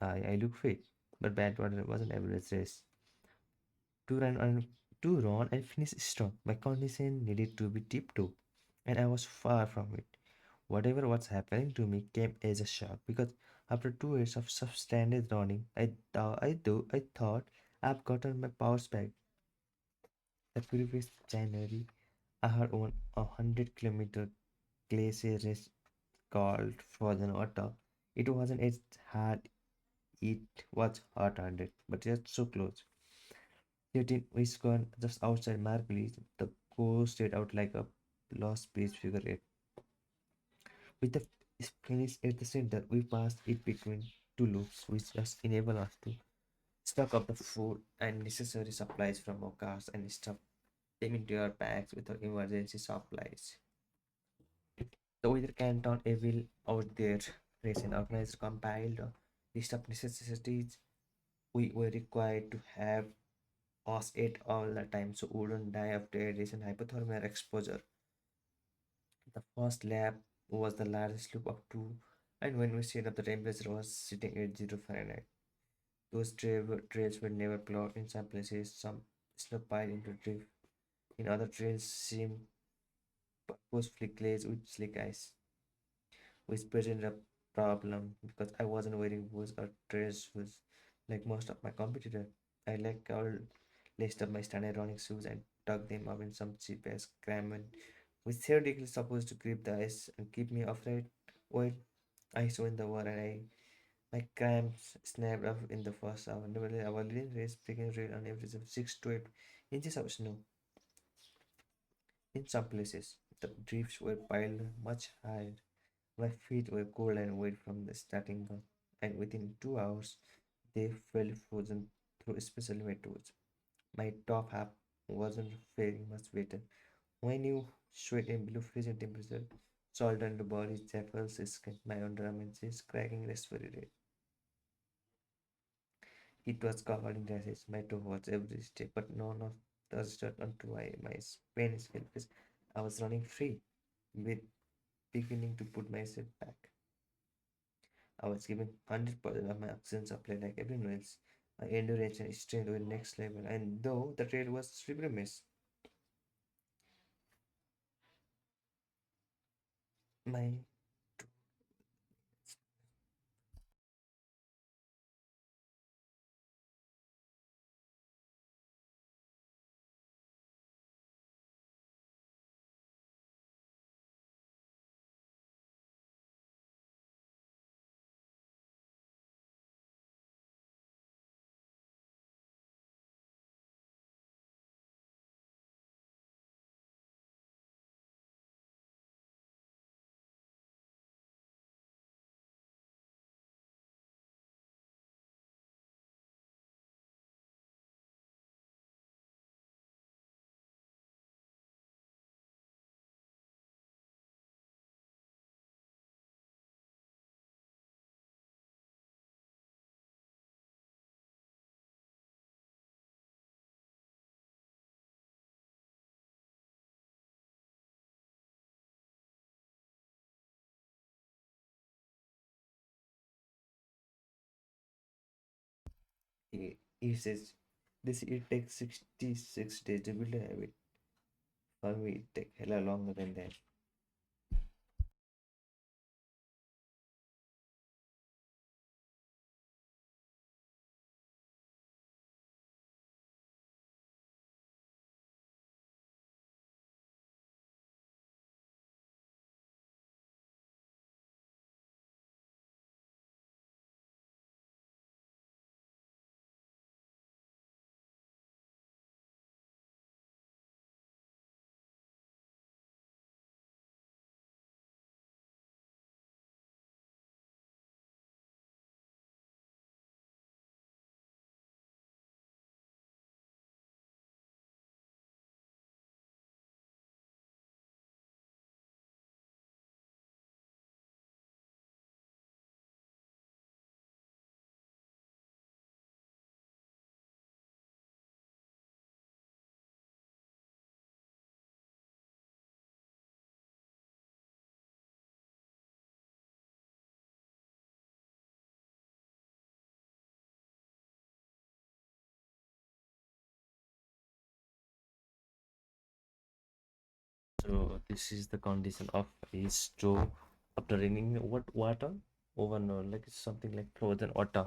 I look fit, but bad water wasn't average race. To run and to run and finish strong, my condition needed to be tip-top, and I was far from it. Whatever was happening to me came as a shock because after 2 years of substandard running, I thought I've gotten my powers back. The previous January, I had won a 100-kilometer glacier race called Frozen Water. It wasn't as hard. It was hard 100, but just so close. Yet in Wisconsin, just outside Margulies, the coast stayed out like a lost bridge figure eight. With the finish at the center, we passed it between two loops, which just enable us to stock up the food and necessary supplies from our cars and stuff them into our bags with our emergency supplies. The weather canton evil out there, race and organizer compiled a list of necessities we were required to have us eat all the time so we wouldn't die of dehydration, hypothermia, or exposure. The first lap was the largest loop of two, and when we set up, the temperature was sitting at 0 Fahrenheit. Those trails were never plowed in some places, some snow piled into drift. In other trails seemed purposefully glazed with slick ice, which presented a problem because I wasn't wearing boots or dress shoes like most of my competitors. I like all laced up my standard running shoes and tucked them up in some cheap ass cramming, which theoretically supposed to grip the ice and keep me upright. Well, I saw in the war and my cramps snapped up in the first hour. Nevertheless, our leading race began rain on average of 6 to 8 inches of snow. In some places, the drifts were piled much higher. My feet were cold and wet from the starting gun, and within 2 hours, they felt frozen through especially my toes. My top half wasn't faring much better. When you sweat in below freezing temperature, salt on the body chafes skin, my underarms is cracking respiratory. It was covered in rashes. My toe was every step, but none of the dirt onto my pain is helpless. I was running free, with beginning to put myself back. I was giving 100% of my oxygen supply like everyone else. My endurance and strength were next level, and though the trail was slippery mess, my he says this it takes 66 days to build a habit. For me, it take hella longer than that. So this is the condition of a stove after raining what water over no like it's something like frozen water.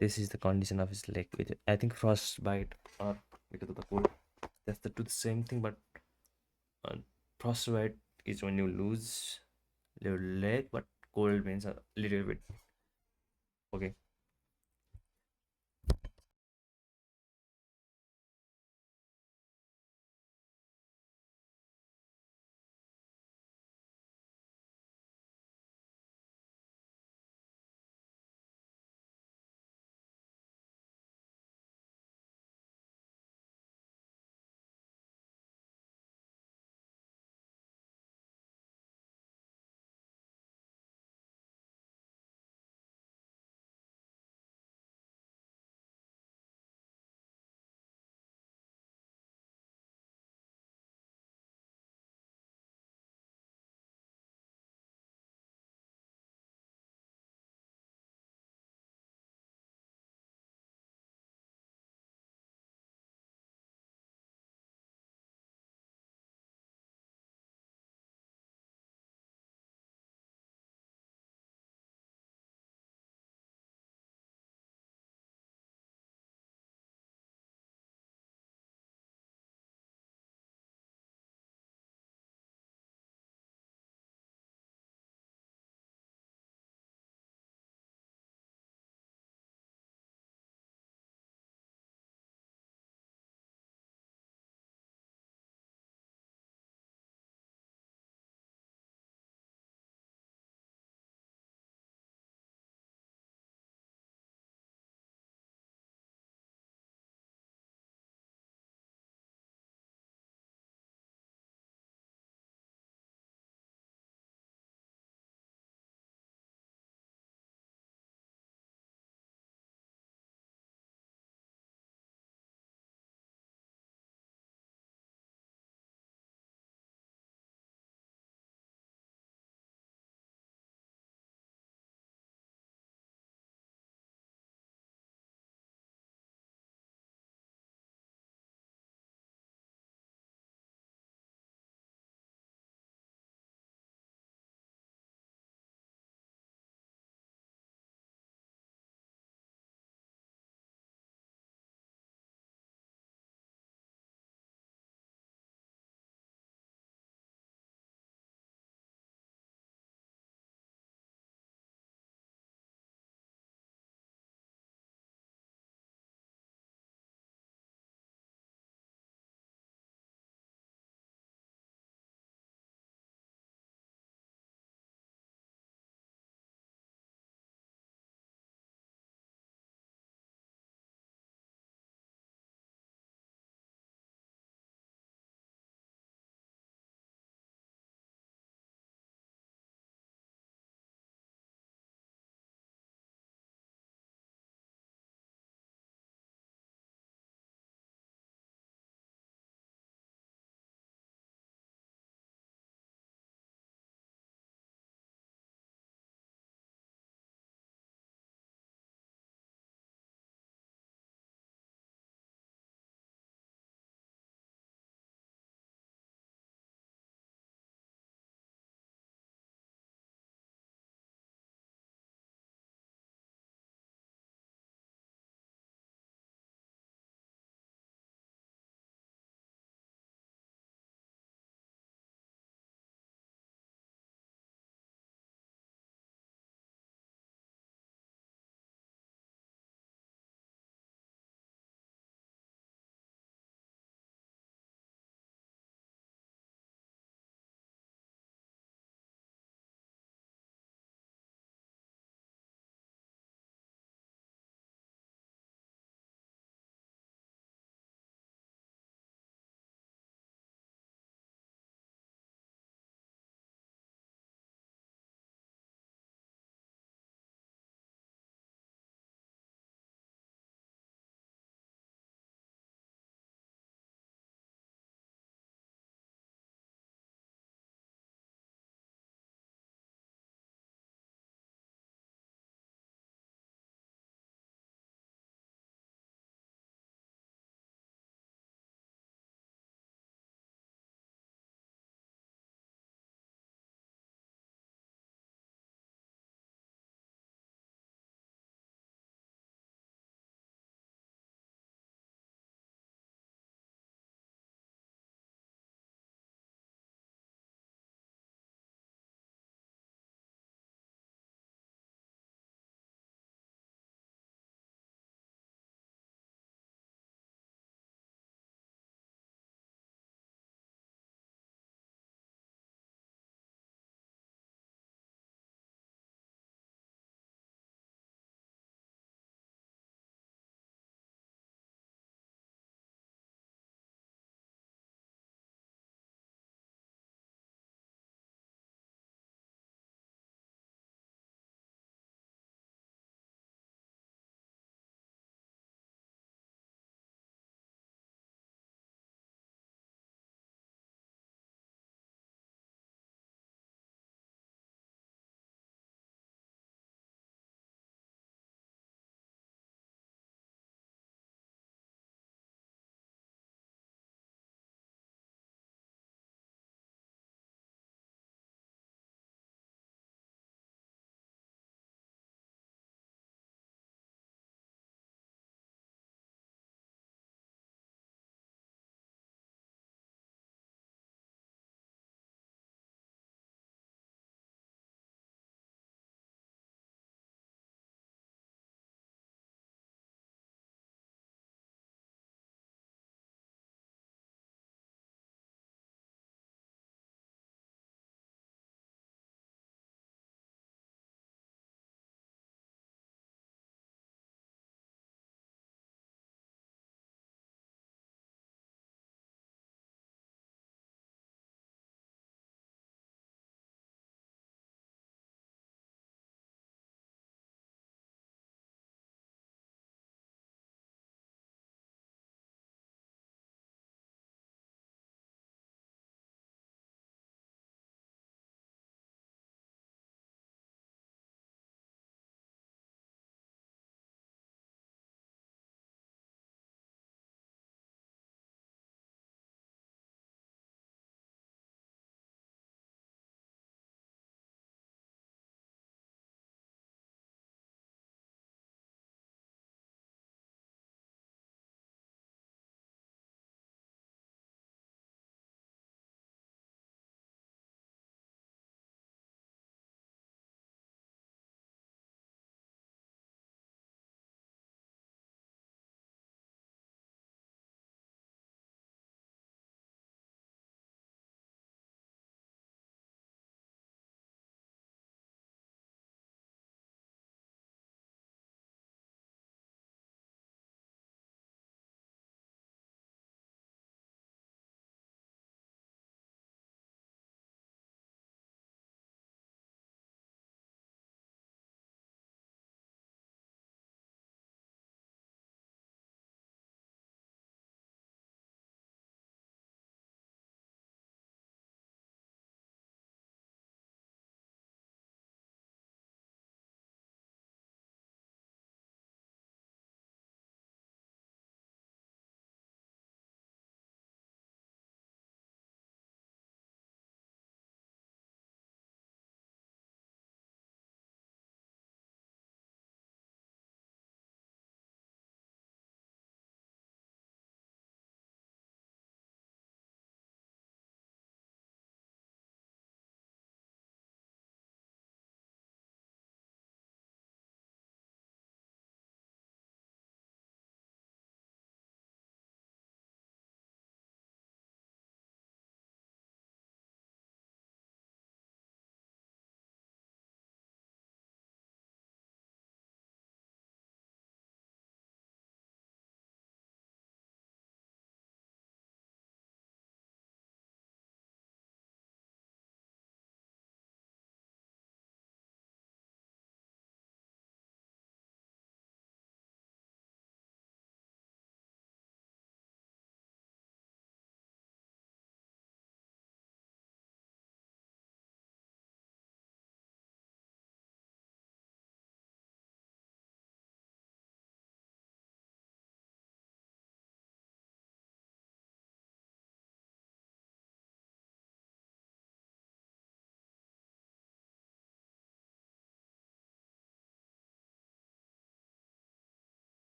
This is the condition of his leg. I think frostbite or because of the cold. That's the same thing, but uh, frostbite is when you lose your leg, but cold means a little bit. Okay.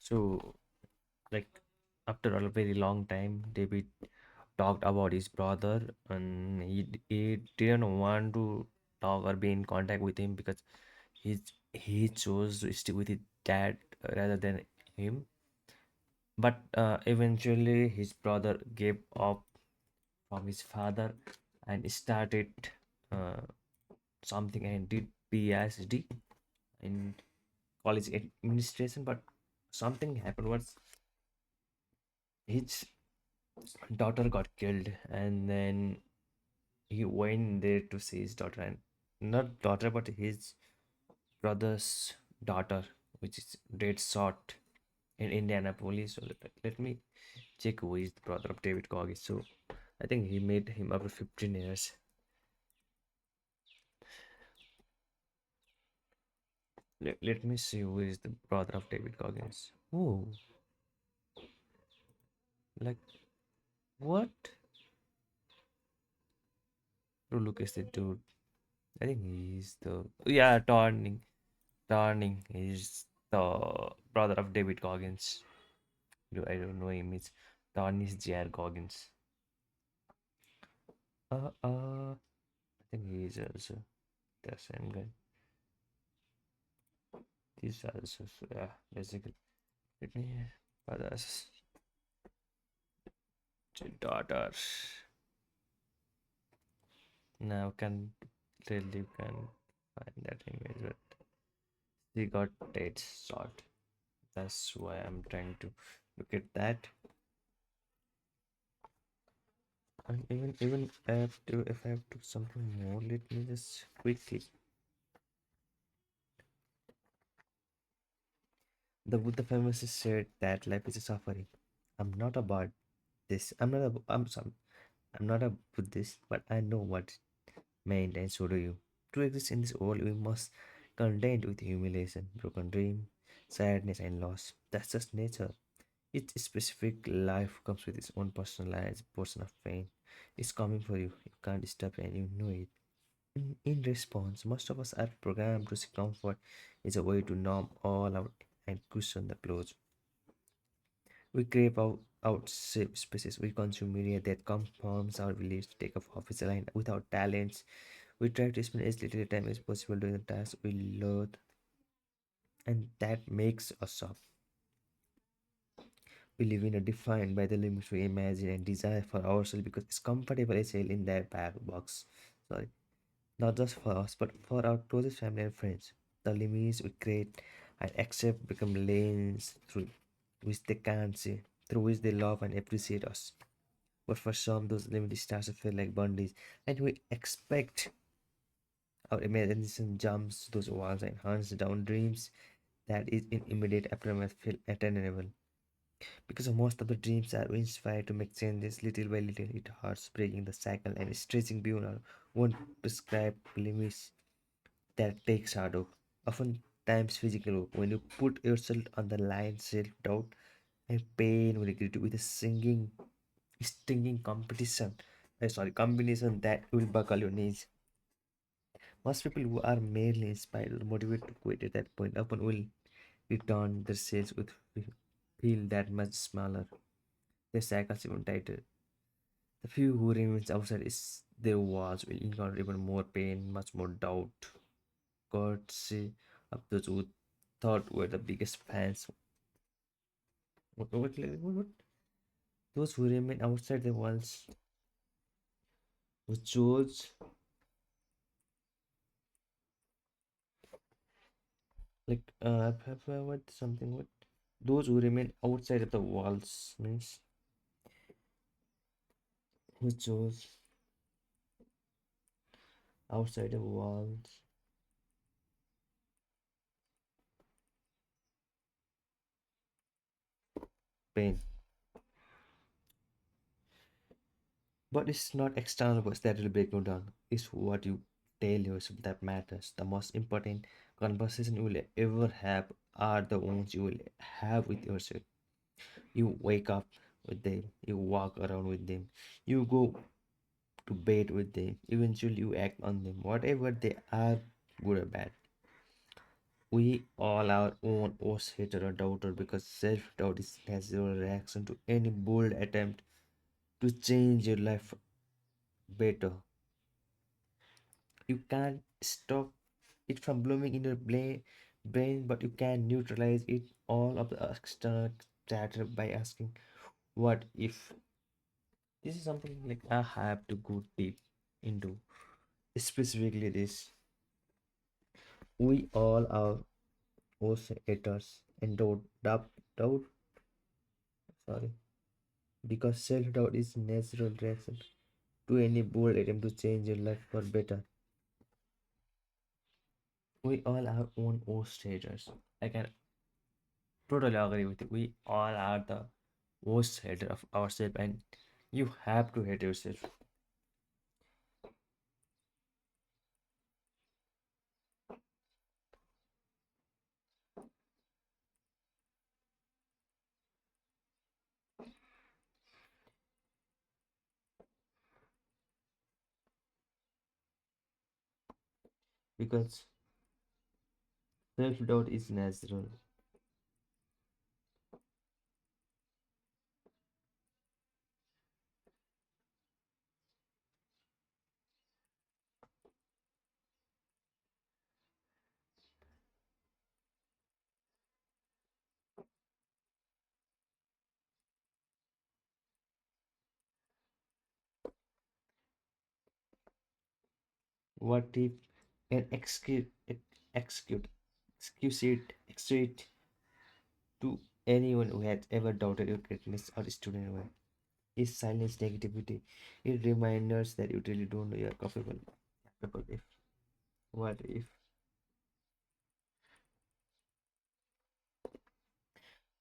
So, like, after a very long time, David talked about his brother, and he didn't want to talk or be in contact with him because he chose to stick with his dad rather than him. But eventually, his brother gave up from his father and started uh, something and did PhD in college administration. But something happened was his daughter got killed, and then he went there to see his daughter, and not daughter but his brother's daughter, which is dead shot in Indianapolis. So let me check who is the brother of David Goggins. So I think he made him after 15 years. Let me see who is the brother of David Goggins. Oh, like what? Oh, look at the dude. I think he's the, yeah, Turning is the brother of David Goggins. I don't know him. It's Tony J.R. Goggins. I think he is also the same guy. These are also, so, yeah, basically. Let me, brothers, daughter. Now can really can find that image, but he got dead shot. That's why I'm trying to look at that. And even I have to, if I have to something more, let me just quickly. The Buddha famously said that life is a suffering. I'm not about this. I'm some. I'm not a Buddhist, but I know what it meant, and so do you. To exist in this world, we must contend with humiliation, broken dream, sadness, and loss. That's just nature. Each specific life comes with its own personalized portion of pain. It's coming for you. You can't stop it, and you know it. In response, most of us are programmed to seek comfort is a way to numb all out and cushion the blows. We crave out safe spaces. We consume media that confirms our beliefs to take off office line without talents. We try to spend as little time as possible doing the tasks we loathe, and that makes us up. We live in a defined by the limits we imagine and desire for ourselves because it's comfortable as hell in their back box. Sorry. Not just for us, but for our closest family and friends. The limits we create and accept become lanes through which they can't see, through which they love and appreciate us. But for some, those limits start to feel like bondage, and we expect our imagination jumps those walls and hunts down dreams that is in immediate aftermath feel attainable. Because most of the dreams are inspired to make changes little by little, it hurts breaking the cycle and stretching beyond our own prescribed limits. That takes hard work, oftentimes physical work. When you put yourself on the line, self-doubt and pain will regret with a stinging combination that will buckle your knees. Most people who are merely inspired or motivated to quit at that point often will return their sales with feel that much smaller, their cycles even tighter. The few who remain outside is their walls will encounter even more pain, much more doubt, courtesy of those who thought were the biggest fans. What? Those who remain outside the walls who chose, like, have what something what those who remain outside of the walls means who chose outside the walls pain. But it's not external voice that will break you down. It's what you tell yourself that matters. The most important conversation you will ever have are the ones you will have with yourself. You wake up with them, you walk around with them, you go to bed with them. Eventually, you act on them, whatever they are, good or bad. We all our own worst hater or doubter because self-doubt is natural reaction to any bold attempt to change your life better. You can't stop it from blooming in your brain, but you can neutralize it all of the external chatter by asking, what if? This is something like I have to go deep into. Specifically, this we all are haters and doubt, sorry, because self doubt is natural reaction to any bold attempt to change your life for better. We all have own worst haters. I can totally agree with you. We all are the worst hater of ourselves, and you have to hate yourself because self doubt is natural. What if an excuse it to anyone who has ever doubted your greatness or student work? Is silence negativity? It reminds us that you really don't know you are capable if what if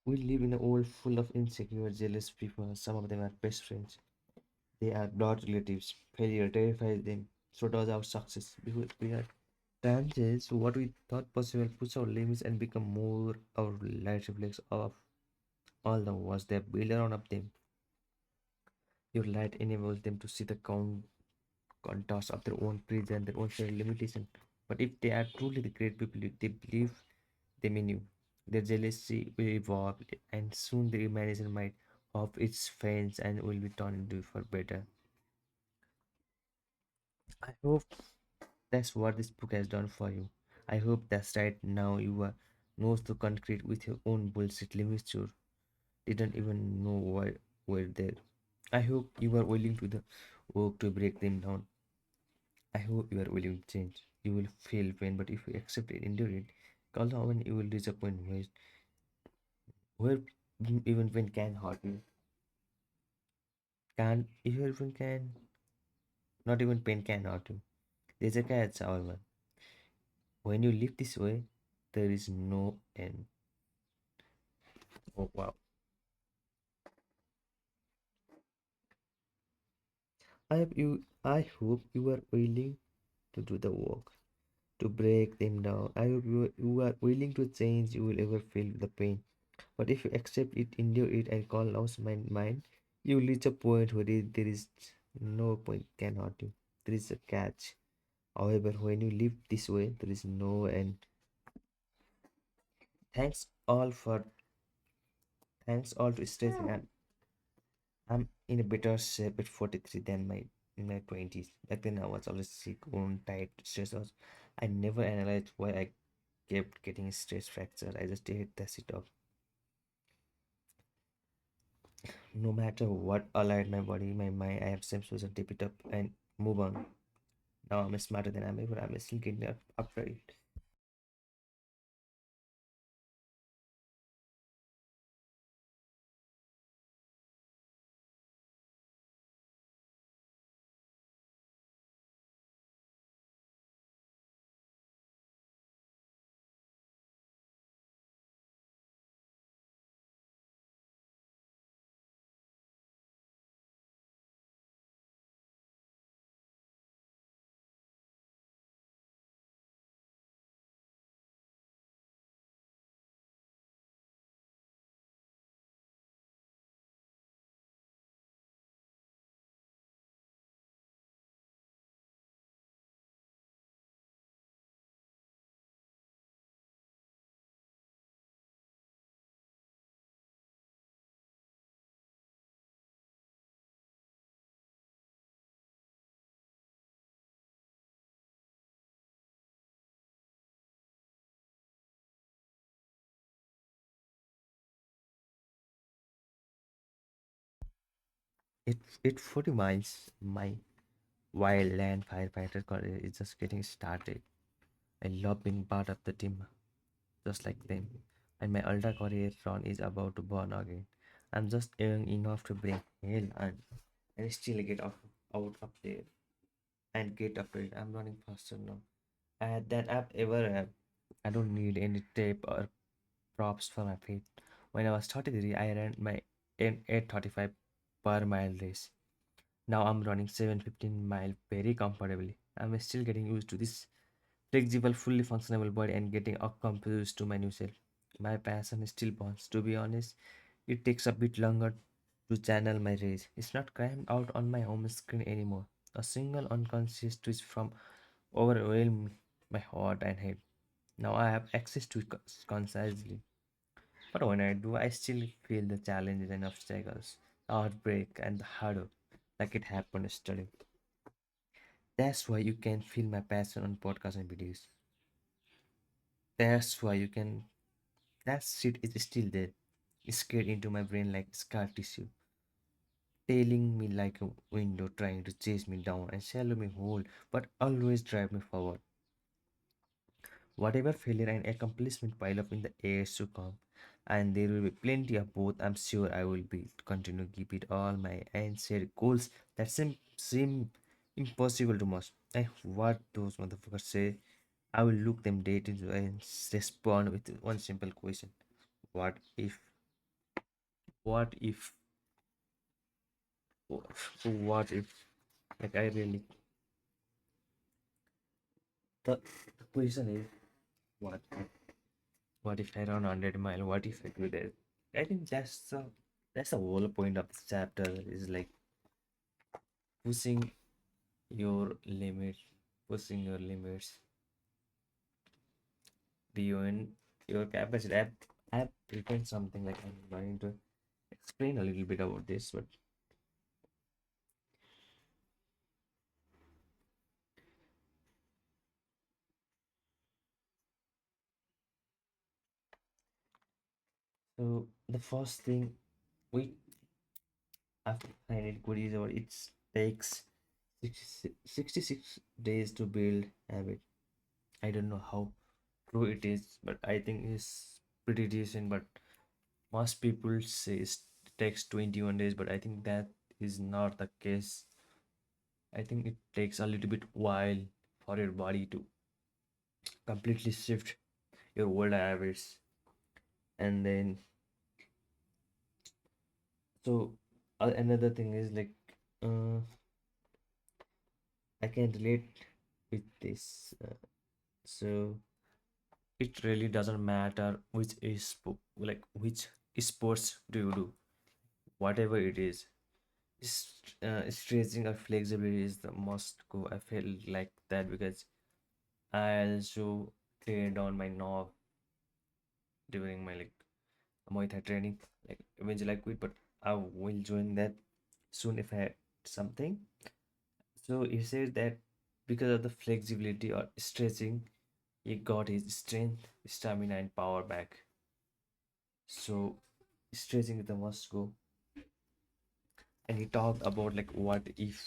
we live in a world full of insecure, jealous people. Some of them are best friends. They are blood relatives. Failure terrifies them. So does our success. Because we are challenges what we thought possible, push our limits and become more our light reflects of all the walls they build around of them. Your light enables them to see the contours of their own prison, their own shared limitation. But if they are truly the great people, they believe them in you. Their jealousy will evolve, and soon their imagination might of its friends and will be turned into for better. I hope that's what this book has done for you. I hope that's right now you are knows to concrete with your own bullshit limits you didn't even know why were there. I hope you are willing to the work to break them down. I hope you are willing to change. You will feel pain, but if you accept it, endure it, call when you will disappoint where even pain can hurt you. Can even can not even pain can hurt you. There's a catch, however. When you live this way, there is no end. Oh wow. I hope you are willing to do the work, to break them down. I hope you are willing to change, you will ever feel the pain. But if you accept it, endure it, and call out mind, you will reach a point where there is no point can hurt you. There is a catch. However, when you live this way, there is no end. Thanks all for thanks all to stress. I'm in a better shape at 43 than my in my 20s. Back then I was always sick, wound, tight, stressors. I never analyzed why I kept getting stress fracture. I just did the sit up. No matter what allied my body, my mind, I have same solution, tip it up and move on. Now I'm smarter than I'm ever. I'm still getting up after it. It 40 miles. My wildland firefighter career is just getting started. I love being part of the team, just like them. And my ultra career run is about to burn again. I'm just young enough to bring hell and still get out up there and get afraid. I'm running faster now than I've ever have. I don't need any tape or props for my feet. When I was 33, I ran my 8:35 per mile race. Now I'm running 7:15 mile very comfortably. I'm still getting used to this flexible, fully functional body and getting accustomed to my new self. My passion still burns. To be honest, it takes a bit longer to channel my rage. It's not crammed out on my home screen anymore. A single unconscious twist from overwhelm my heart and head. Now I have access to it concisely. But when I do, I still feel the challenges and obstacles, the heartbreak and the hurdle, like it happened yesterday. That's why you can feel my passion on podcasts and videos. That's why you can. That shit is still there, scared into my brain like scar tissue, tailing me like a window, trying to chase me down and swallow me whole, but always drive me forward. Whatever failure and accomplishment pile up in the years to come, and there will be plenty of both. I'm sure I will be continue to keep it all my and set goals that seem impossible to match. And what those motherfuckers say, I will look them dead into and respond with one simple question: What if? What if? What if? Like I really the question is what? What if I run 100 mile? What if I do that? I think that's the whole point of this chapter is like pushing your limit, pushing your limits beyond your capacity. I've written something like I'm going to explain a little bit about this, but so the first thing we have to find it good is about it takes 66 days to build habit. I don't know how true it is, but I think it's pretty decent. But most people say it takes 21 days, but I think that is not the case. I think it takes a little bit while for your body to completely shift your old habits. And then, so another thing is like, uh, I can relate with this. So it really doesn't matter which is like which sports do you do, whatever it is. Stretching or flexibility is the must go. I feel like that because I also trained on my knob during my like Muay Thai training. Like eventually I quit, but I will join that soon if I had something. So he says that because of the flexibility or stretching, he got his strength, stamina, and power back. So stretching is the must go. And he talked about like what if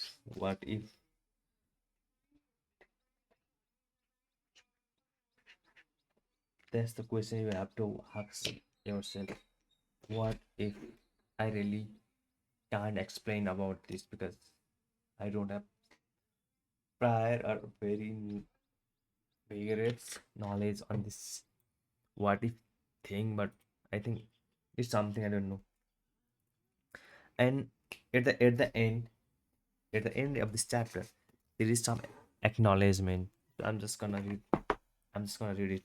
that's the question you have to ask yourself. What if I really can't explain about this because I don't have prior or very vigorous knowledge on this what if thing, but I think it's something I don't know. And at the end of this chapter, there is some acknowledgement. I'm just gonna read it.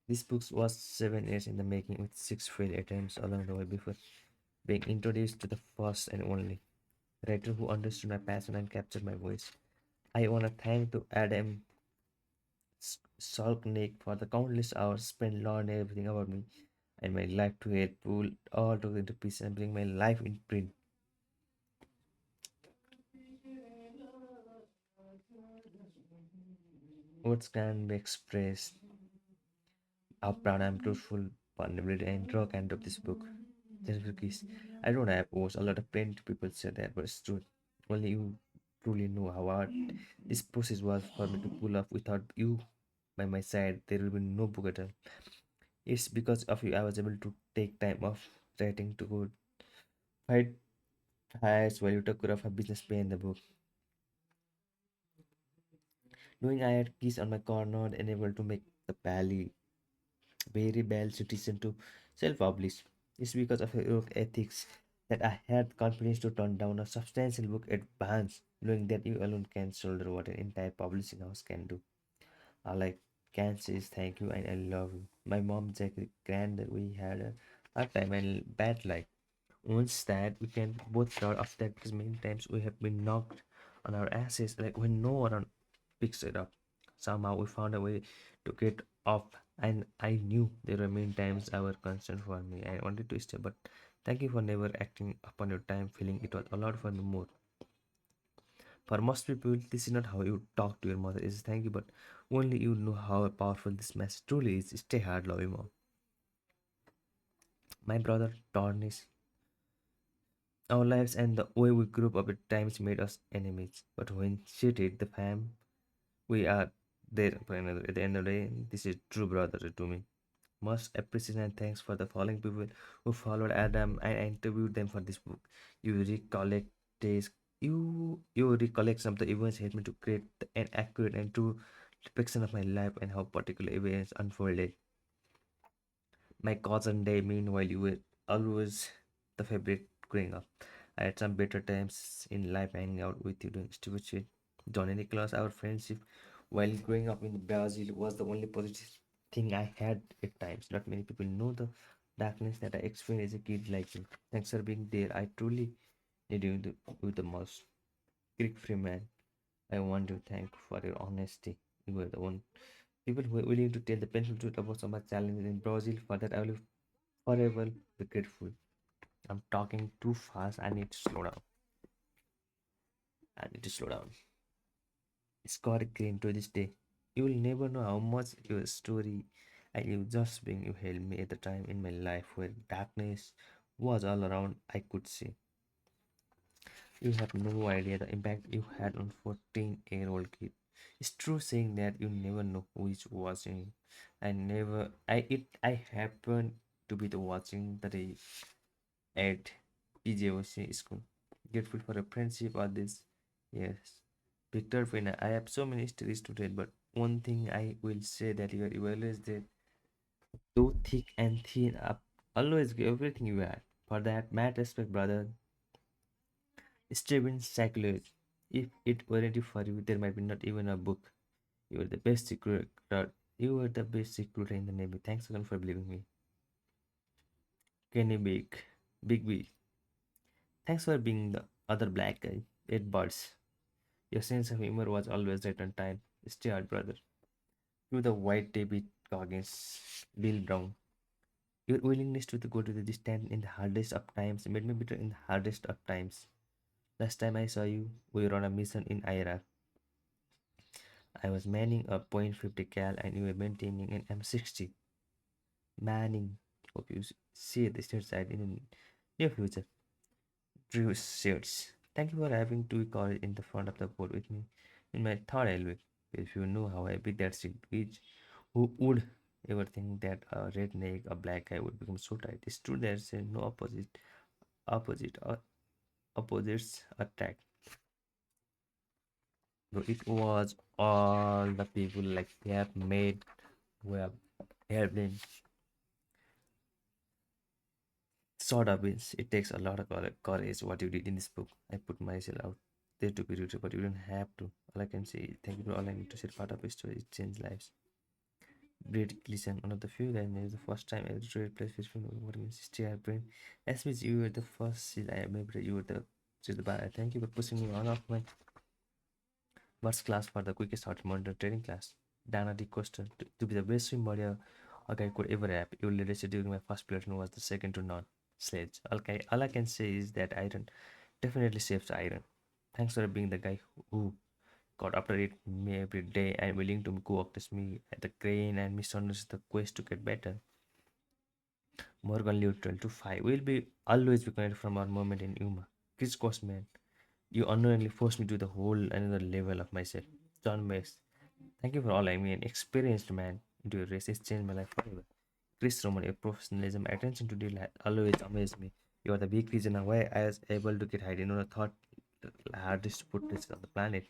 This book was 7 years in the making with six failed attempts along the way before being introduced to the first and only writer who understood my passion and captured my voice. I want to thank to Adam Salknick for the countless hours spent learning everything about me and my life to help pull all together into pieces and bring my life in print. Words can be expressed how proud I am, truthful, vulnerability, and raw kind of this book. This book is I don't have O's. A lot of plenty people say that, but it's true. Only you truly know how hard this process was for me to pull off. Without you by my side, there will be no book at all. It's because of you I was able to take time off writing to go fight fires while you took care of a business play in the book. Knowing I had keys on my corner and able to make the Pally very bad citizen to self-publish. It's because of your work ethics that I had confidence to turn down a substantial book advance, knowing that you alone can shoulder what an entire publishing house can do. All I can say is thank you and I love you. My mom, Jack, grand, we had a hard time and bad luck. Once that we can both proud of that because many times we have been knocked on our asses like when no one picks it up. Somehow we found a way to get up, and I knew there were many times I were concerned for me. I wanted to stay, but thank you for never acting upon your time, feeling it was a lot for me more. For most people, this is not how you talk to your mother. Is thank you, but only you know how powerful this message truly is. Stay hard, love you, mom. My brother Tornis. Our lives and the way we grew up at times made us enemies. But when she did the fam, we are there for another. At the end of the day, this is true brother to me. Must appreciate and thanks for the following people who followed Adam and interviewed them for this book. You recollect this. You recollect some of the events helped me to create an accurate and true depiction of my life and how particular events unfolded. My cousin day, meanwhile, you were always the favorite growing up. I had some better times in life hanging out with you doing stupid shit. Johnny Nicholas, our friendship while growing up in Brazil was the only positive thing I had at times. Not many people know the darkness that I experienced as a kid like you. Thanks for being there. I truly need you the most. Greek Freeman, I want to thank for your honesty. You were the one people who were willing to tell the painful truth about some of my challenges in Brazil. For that, I will forever be grateful. I'm talking too fast. I need to slow down. I need to slow down. Scott Green to this day. You will never know how much your story and you just being you helped me at the time in my life where darkness was all around I could see. You have no idea the impact you had on 14-year-old kid. It's true saying that you never know who is watching. I happened to be the watching the day at PJOC school. Grateful for a friendship or this. Yes. Victor Pena, I have so many stories to tell, but one thing I will say that you are always there, too thick and thin up. Always give everything you had. For that, mad respect, brother. Steven Sackler. If it weren't for you, there might be not even a book. You were the best recruiter. You were the best recruiter in the Navy. Thanks again for believing me. Kenny Big B. Thanks for being the other black guy. It buds. Your sense of humor was always right on time. Stay hard, brother. You the white David Goggins, Bill Brown. Your willingness to go to the distance in the hardest of times made me bitter in the hardest of times. Last time I saw you, we were on a mission in Iraq. I was manning a .50 cal and you were maintaining an M60. Manning. Hope you see the state side in the near future. Drew shirts. Thank you for having two cars in the front of the boat with me in my third railway. If you know how big that ship is, who would ever think that a redneck, a black guy would become so tight? It's true there's no opposite or opposites attract. But it was all the people like they have made who have airplane sort of means it takes a lot of courage what you did in this book. I put myself out there to be rooted, but you don't have to. All I can say thank you for all I need to say part of a story. It changed lives. Great Gleason, one of the few guys, maybe the first time I read plays with film what means stay brain. As means you were the first seed I maybe you were the bar. Thank you for pushing me on off my first class for the quickest hot monitor training class. Dana D. Costa to be the best swim body a guy could ever have. Your leadership during my first platoon was the second to none. Sledge. Okay, all I can say is that iron definitely saves iron. Thanks for being the guy who got after it me every day and willing to go after me at the crane and misunderstood the quest to get better. Morgan Luttrell to 5. We'll be always be connected from our moment in Yuma. Chris Costman, you unknowingly forced me to the whole another level of myself. John Max, thank you for all I mean. Experienced man into your race. It's changed my life forever. Chris Roman, your professionalism, attention to detail always amazed me. You are the big reason why I was able to get hiding on a thought hardest put this on the planet.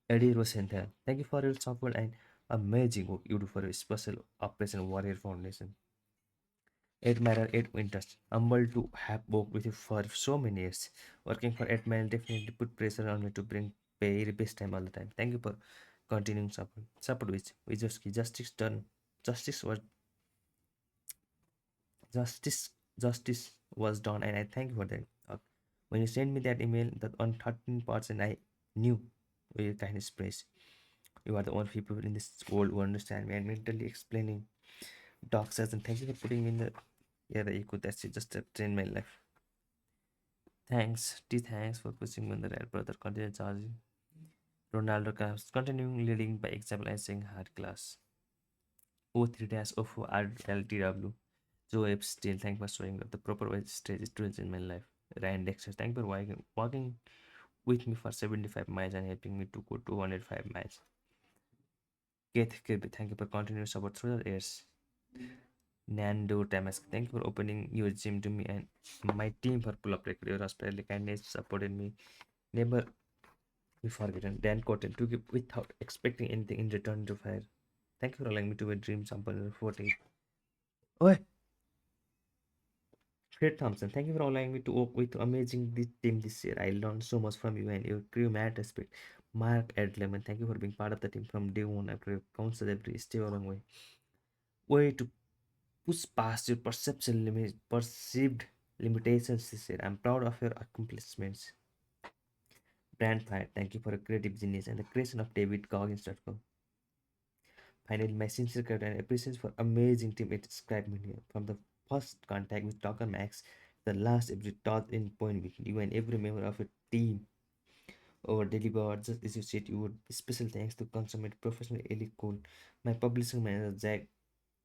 Eddie Rosenthal, thank you for your support and amazing work you do for your special Operation Warrior Foundation. Admiral Ed Winters, humbled to have worked with you for so many years. Working for Admiral definitely put pressure on me to bring very best time all the time. Thank you for continuing support. Support with Wizowski. Justice done. Justice was justice justice was done, and I thank you for that. When you sent me that email, that on 13 parts, and I knew where your kindness place. You are the only people in this world who understand me and mentally explaining dark says, and thank you for putting me in the yeah the echo. That's it, just a in my life. Thanks, thanks for pushing me on the right brother. Continue charging. Ronaldo comes continuing leading by example and saying hard class. O3 dash O4 RLTW. Joe Epps still thank for showing up the proper way stage students in my life. Ryan Dexter, thank for walking with me for 75 miles and helping me to go 205 miles. Keith Kirby, thank you for continuous support through the years. Nando Tamask, thank you for opening your gym to me and my team for pull up record. Your hospitality kindness supported me. Never be forgotten. Dan Cotton took it without expecting anything in return to fire. Thank you for allowing me to a dream sample 14. Oh, Fred Thompson, thank you for allowing me to work with amazing this team this year. I learned so much from you and your crew, Matt Respect. Mark Edleman, thank you for being part of the team from day one after your counsel every step along way. Way to push past your perceived limitations this year. I'm proud of your accomplishments. Brand Fire, thank you for your creative genius and the creation of davidgoggins.com. Finally, my sincere gratitude and appreciation for amazing team it described me here. From the first contact with Dr. Max, the last every thought in point with you and every member of your team over delivered just associate you would special thanks to consummate professional Ellie Cole, my publishing manager Jack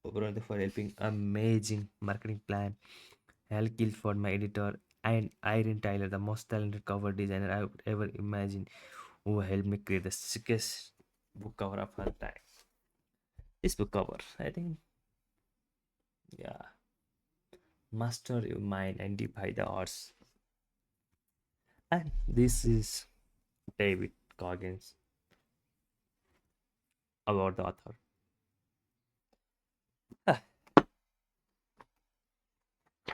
Oberon for helping amazing marketing plan, Hal Guilford, my editor, and Irene Tyler, the most talented cover designer I would ever imagine, who helped me create the sickest book cover of her time. This book cover, I think, yeah, master your mind and defy the odds. And this is David Goggins about the author. Ah,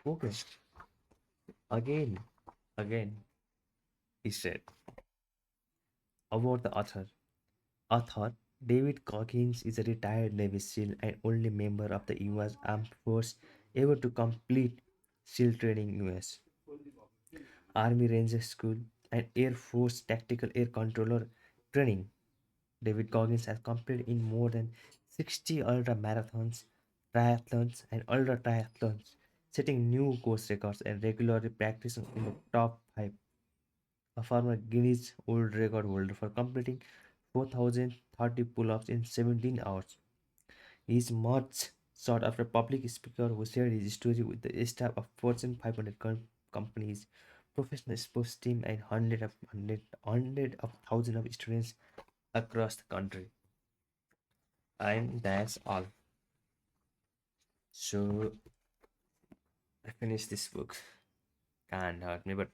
okay, again, again, he said about the author. Author David Goggins is a retired Navy SEAL and only member of the US Armed Force ever to complete SEAL training in US Army Ranger School and Air Force Tactical Air Controller training. David Goggins has competed in more than 60 ultra marathons, triathlons, and ultra triathlons, setting new course records and regularly practicing in the top 5. A former Guinness World Record holder for completing 4,030 pull-ups in 17 hours. He is much sought after public speaker who shared his story with the staff of Fortune 500 companies, professional sports team, and hundred of thousands of students across the country. And that's all. So I finished this book. Can't hurt me, but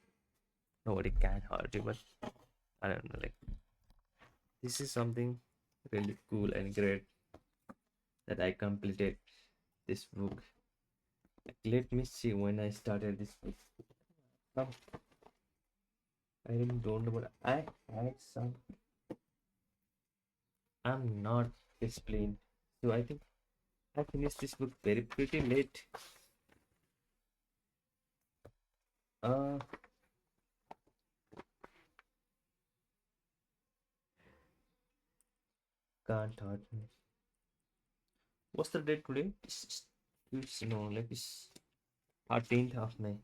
nobody can hurt you. But I don't know, like this is something really cool and great that I completed this book. Like, let me see when I started this book. Oh, I really don't know, but I had some. I'm not disciplined, so I think I finished this book very pretty late. Uh, can't hurt me. What's the date today? It's no, like it's 13th of May.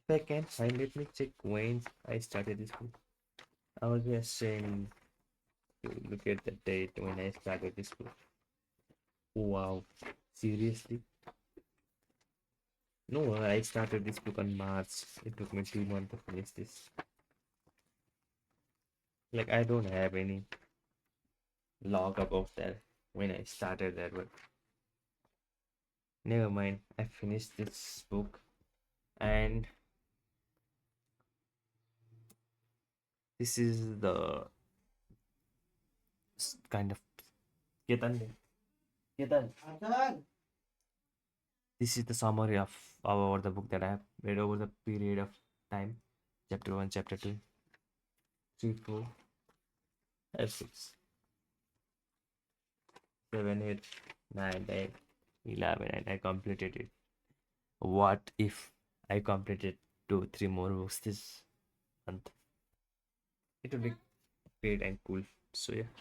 If I can find, let me check when I started this book. I was just saying to look at the date when I started this book. Wow. Seriously? No, I started this book on March. It took me 2 months to finish this. Like, I don't have any log about that when I started that, but never mind. I finished this book, and this is the kind of Ketan. Ketan. This is the summary of our the book that I have read over the period of time. Chapter 1, chapter 2, 3, 4, 5, 6, 7, 8, 9, 10, 11, and I completed it. What if I completed 2, 3 more books this month? It would be great and cool. So yeah.